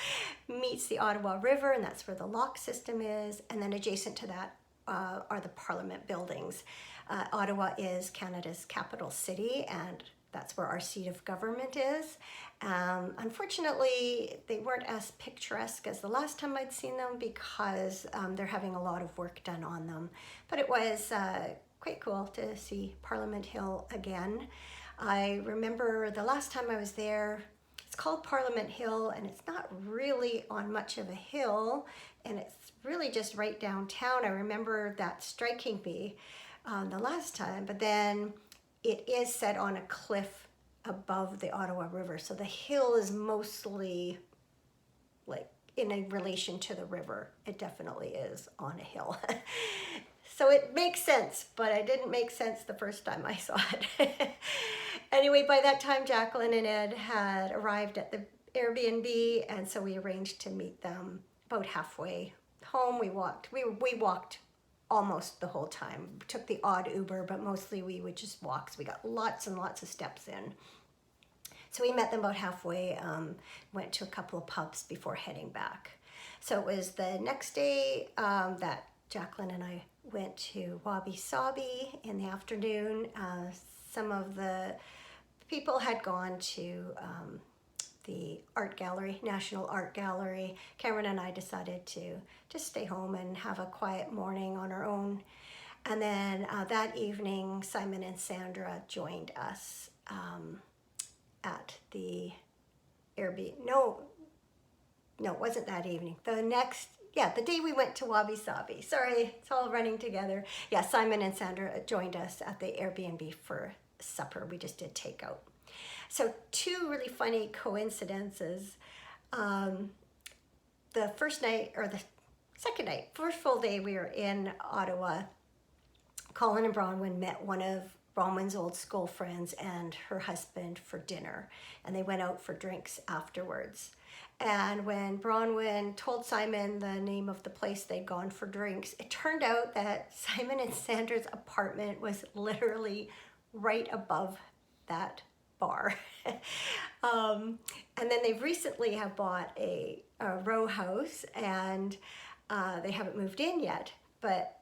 meets the Ottawa River, and that's where the lock system is. And then adjacent to that are the Parliament buildings. Ottawa is Canada's capital city, and that's where our seat of government is. Unfortunately, they weren't as picturesque as the last time I'd seen them because they're having a lot of work done on them. But it was quite cool to see Parliament Hill again. I remember the last time I was there, it's called Parliament Hill, and it's not really on much of a hill, and it's really just right downtown. I remember that striking me the last time, but then it is set on a cliff above the Ottawa River, so the hill is mostly like in a relation to the river. It definitely is on a hill. So it makes sense, but it didn't make sense the first time I saw it. Anyway, by that time, Jacqueline and Ed had arrived at the Airbnb, and so we arranged to meet them about halfway home. We walked almost the whole time. We took the odd Uber, but mostly we would just walk. So we got lots and lots of steps in. So we met them about halfway, went to a couple of pubs before heading back. So it was the next day that Jacqueline and I went to Wabi Sabi in the afternoon. Some of the people had gone to the art gallery, National Art Gallery. Cameron and I decided to just stay home and have a quiet morning on our own. And then that evening, Simon and Sandra joined us at the Airbnb. No, it wasn't that evening. The day we went to Wabi Sabi. Sorry, it's all running together. Yeah, Simon and Sandra joined us at the Airbnb for supper. We just did takeout. So two really funny coincidences. The first night, or the second night, first full day we were in Ottawa. Colin and Bronwyn met one of Bronwyn's old school friends and her husband for dinner, and they went out for drinks afterwards. And when Bronwyn told Simon the name of the place they'd gone for drinks, it turned out that Simon and Sandra's apartment was literally right above that bar. And then they recently have bought a row house, and they haven't moved in yet, but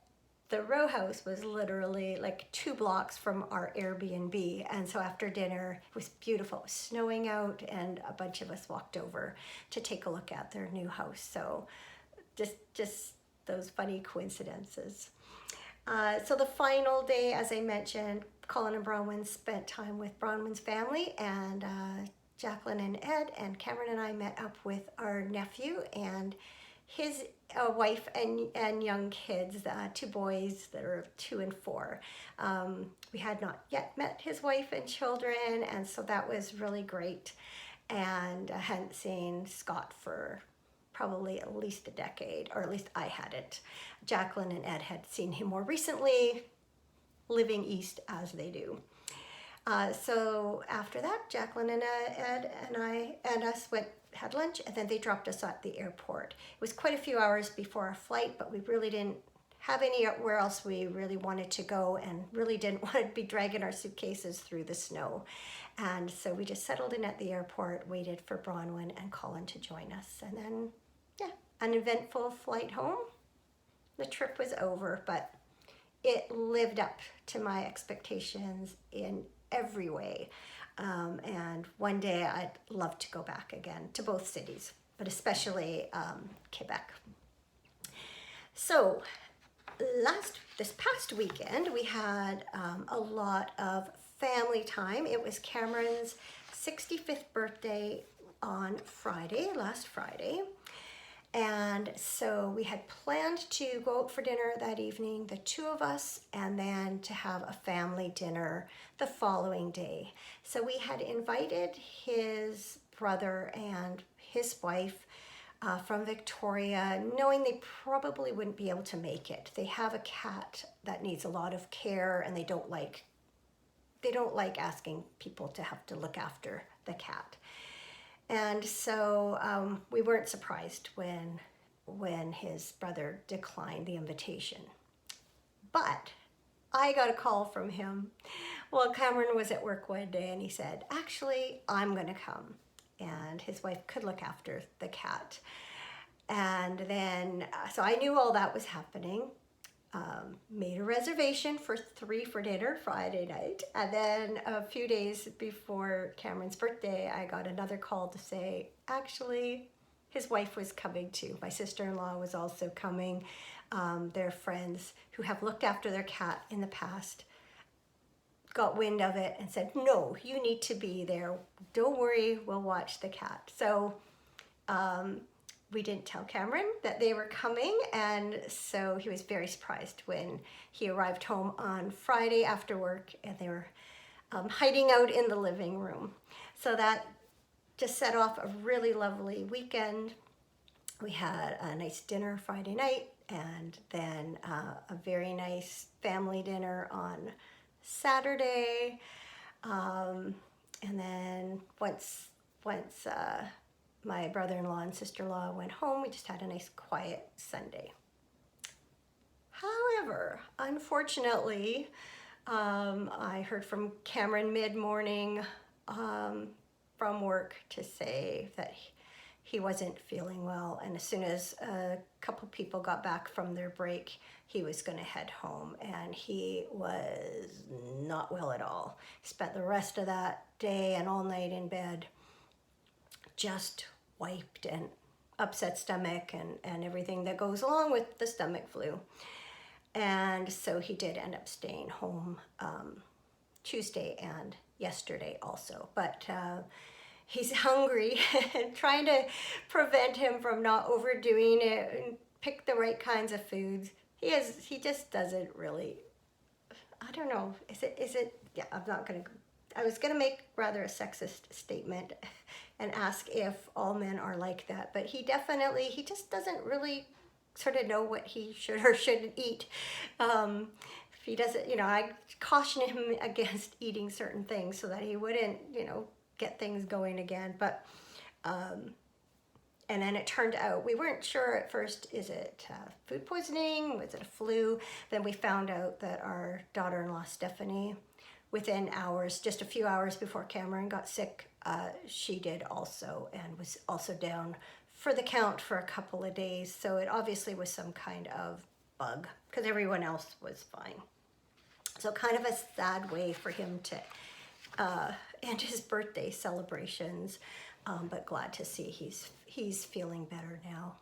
the row house was literally like 2 blocks from our Airbnb. And so after dinner, it was beautiful. It was snowing out, and a bunch of us walked over to take a look at their new house. So just those funny coincidences. So the final day, as I mentioned, Colin and Bronwyn spent time with Bronwyn's family, and Jacqueline and Ed and Cameron and I met up with our nephew and his wife and young kids, 2 boys that are 2 and 4. We had not yet met his wife and children, and so that was really great. And I hadn't seen Scott for probably at least a decade, or at least I hadn't. Jacqueline and Ed had seen him more recently, living east as they do. So after that, Jacqueline and Ed and us had lunch, and then they dropped us at the airport. It was quite a few hours before our flight, but we really didn't have anywhere else we really wanted to go, and really didn't want to be dragging our suitcases through the snow. And so we just settled in at the airport, waited for Bronwyn and Colin to join us, and then, yeah, an eventful flight home. The trip was over, but it lived up to my expectations in every way. And one day I'd love to go back again to both cities, but especially Quebec. So this past weekend we had a lot of family time. It was Cameron's 65th birthday on last Friday. And so we had planned to go out for dinner that evening, the 2 of us, and then to have a family dinner the following day. So we had invited his brother and his wife from Victoria, knowing they probably wouldn't be able to make it. They have a cat that needs a lot of care, and they don't like asking people to have to look after the cat. And so we weren't surprised when his brother declined the invitation. But I got a call from him. Well, Cameron was at work one day, and he said, actually, I'm going to come. And his wife could look after the cat. And then, so I knew all that was happening. Made a reservation for 3 for dinner Friday night, and then a few days before Cameron's birthday I got another call to say actually his wife was coming too. My sister-in-law was also coming. Their friends who have looked after their cat in the past got wind of it and said, no, you need to be there, don't worry, we'll watch the cat. So we didn't tell Cameron that they were coming, and so he was very surprised when he arrived home on Friday after work, and they were hiding out in the living room. So that just set off a really lovely weekend. We had a nice dinner Friday night, and then a very nice family dinner on Saturday. And then once my brother-in-law and sister-in-law went home, we just had a nice quiet Sunday. However, unfortunately, I heard from Cameron mid-morning from work to say that he wasn't feeling well, and as soon as a couple people got back from their break, he was going to head home, and he was not well at all. Spent the rest of that day and all night in bed, just wiped and upset stomach and everything that goes along with the stomach flu. And so he did end up staying home Tuesday and yesterday also. But he's hungry and trying to prevent him from not overdoing it and pick the right kinds of foods. He just doesn't really, I don't know, is it, yeah, I was gonna make rather a sexist statement and ask if all men are like that, but he just doesn't really sort of know what he should or shouldn't eat. If he doesn't, I caution him against eating certain things so that he wouldn't, get things going again. But, and then it turned out, we weren't sure at first, is it food poisoning? Was it a flu? Then we found out that our daughter-in-law, Stephanie, within hours, just a few hours before Cameron got sick, she did also, and was also down for the count for a couple of days. So it obviously was some kind of bug, because everyone else was fine. So kind of a sad way for him to end his birthday celebrations, but glad to see he's feeling better now.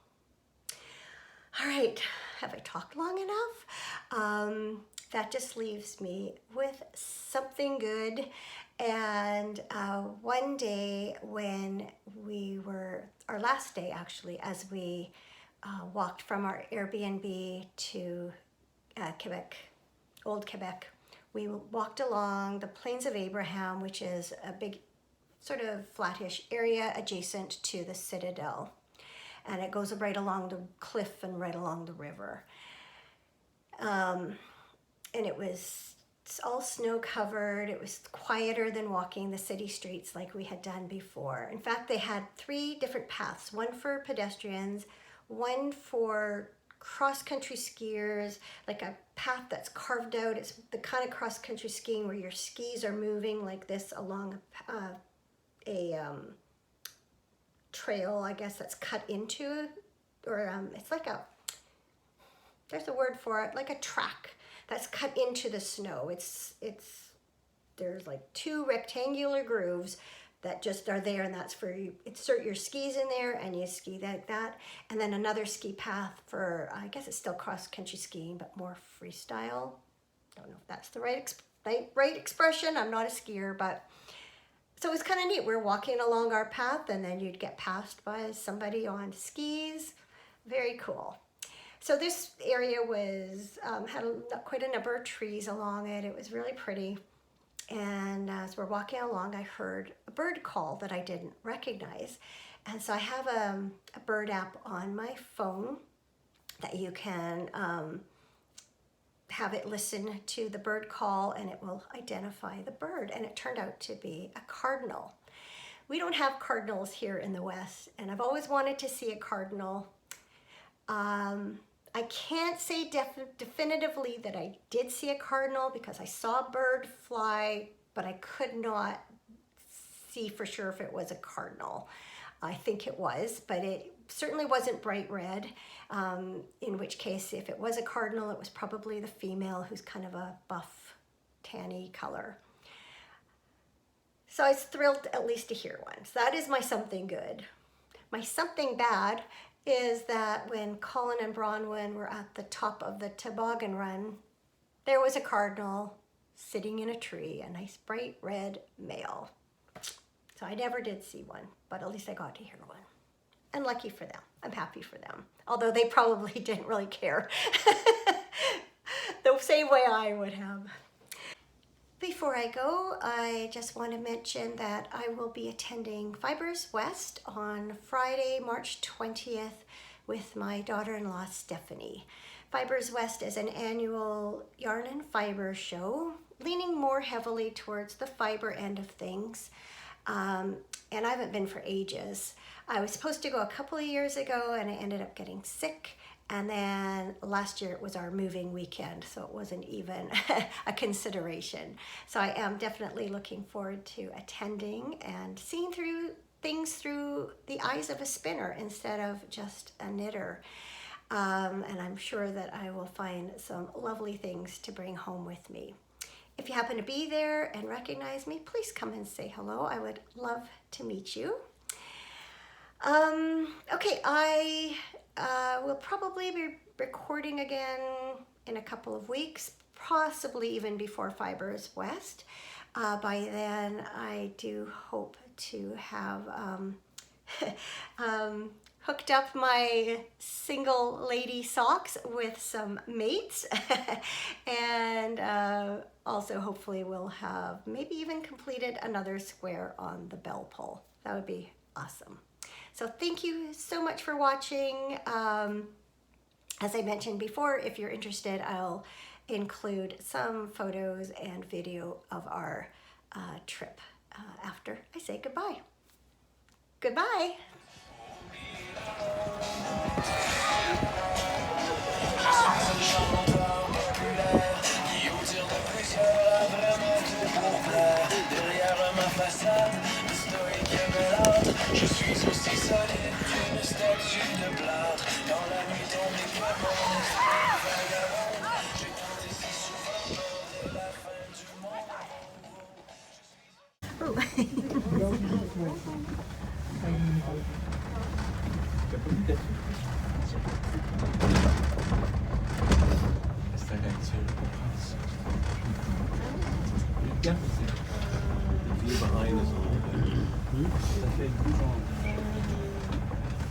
All right, have I talked long enough? That just leaves me with something good. And one day when our last day actually, as we walked from our Airbnb to Quebec, Old Quebec, we walked along the Plains of Abraham, which is a big sort of flattish area adjacent to the Citadel. And it goes right along the cliff and right along the river. And it's all snow covered. It was quieter than walking the city streets like we had done before. In fact, they had 3 different paths, one for pedestrians, one for cross-country skiers, like a path that's carved out. It's the kind of cross-country skiing where your skis are moving like this along a trail, I guess, that's cut into, or it's like there's a word for it, like a track that's cut into the snow. There's like 2 rectangular grooves that just are there, and that's for you insert your skis in there and you ski like that. And then another ski path for, I guess it's still cross-country skiing, but more freestyle. Don't know if that's the right expression. I'm not a skier, but so it was kind of neat. We're walking along our path and then you'd get passed by somebody on skis. Very cool. So this area had quite a number of trees along it. It was really pretty. And as we're walking along, I heard a bird call that I didn't recognize. And so I have a bird app on my phone that you can have it listen to the bird call and it will identify the bird. And it turned out to be a cardinal. We don't have cardinals here in the West, and I've always wanted to see a cardinal. I can't say definitively that I did see a cardinal because I saw a bird fly, but I could not see for sure if it was a cardinal. I think it was, but it certainly wasn't bright red, in which case if it was a cardinal, it was probably the female, who's kind of a buff, tanny color. So I was thrilled at least to hear one. So that is my something good. My something bad is that when Colin and Bronwyn were at the top of the toboggan run, there was a cardinal sitting in a tree, a nice bright red male. So I never did see one, but at least I got to hear one. And lucky for them. I'm happy for them. Although they probably didn't really care. The same way I would have. Before I go, I just want to mention that I will be attending Fibers West on Friday, March 20th with my daughter-in-law, Stephanie. Fibers West is an annual yarn and fiber show, leaning more heavily towards the fiber end of things. And I haven't been for ages. I was supposed to go a couple of years ago and I ended up getting sick. And then last year it was our moving weekend, so it wasn't even a consideration. So I am definitely looking forward to attending and seeing things through the eyes of a spinner instead of just a knitter. And I'm sure that I will find some lovely things to bring home with me. If you happen to be there and recognize me, please come and say hello. I would love to meet you. Okay, I will probably be recording again in a couple of weeks, possibly even before Fibers West. By then, I do hope to have hooked up my single lady socks with some mates and also hopefully we'll have maybe even completed another square on the bell pull. That would be awesome. So thank you so much for watching. As I mentioned before, if you're interested, I'll include some photos and video of our trip after I say goodbye. Goodbye. Je suis aussi solide qu'une statue de plâtre. Dans la nuit tombée comme mon esprit vagabond. J'ai tenté si souvent peur de la fin du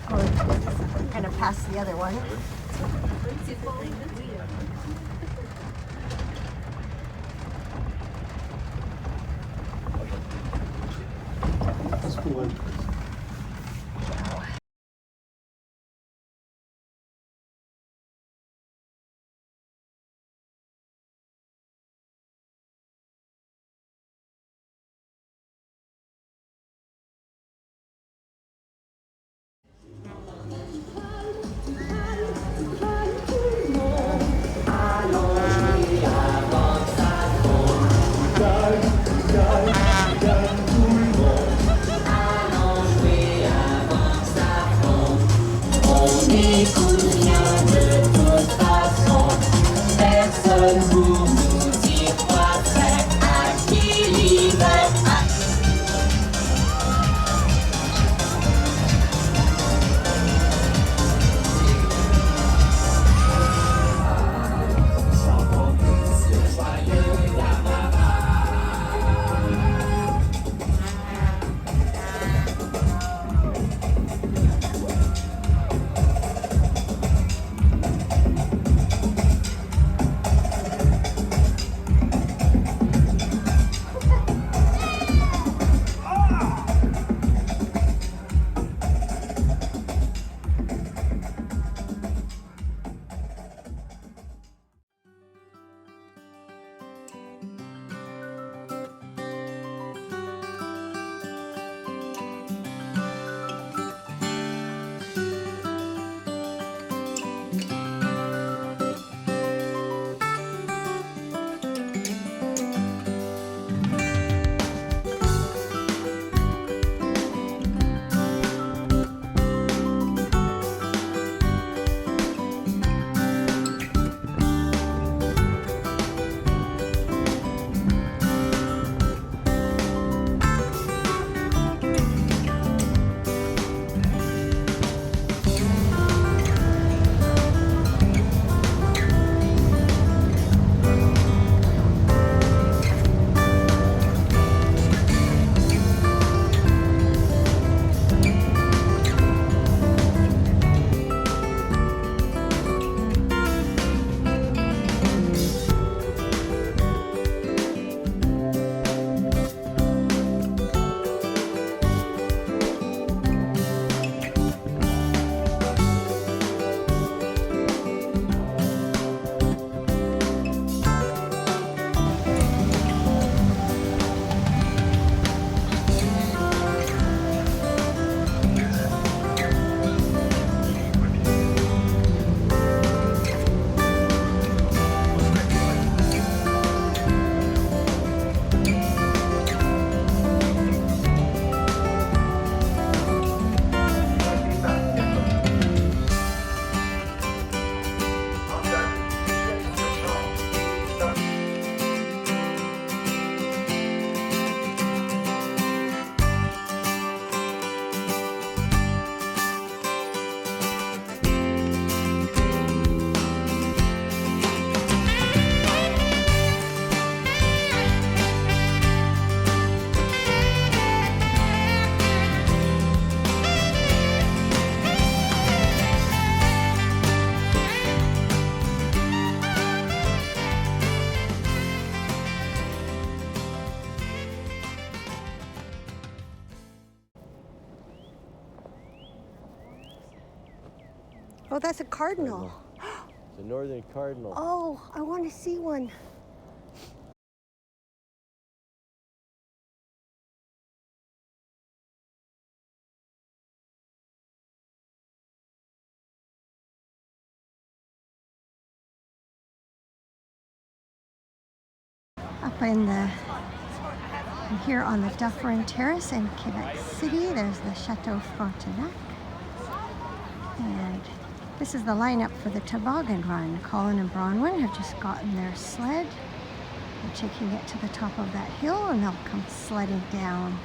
Oh, it's kind of past the other one. That's cool. Oh, that's a cardinal. It's a northern cardinal. Oh, I want to see one. Up in the here on the Dufferin Terrace in Quebec City, there's the Chateau Frontenac. And this is the lineup for the toboggan run. Colin and Bronwyn have just gotten their sled. They're taking it to the top of that hill and they'll come sledding down.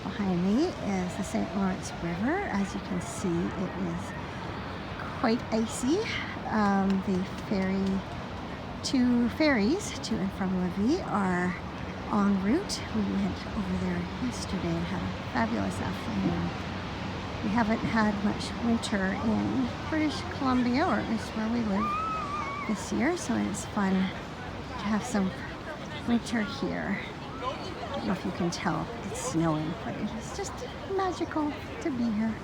Behind me is the St. Lawrence River. As you can see, it is quite icy. The two ferries to and from Lévis are en route. We went over there yesterday and had a fabulous afternoon. We haven't had much winter in British Columbia, or at least where we live this year, so it's fun to have some winter here. I don't know if you can tell it's snowing, but it is just magical to be here.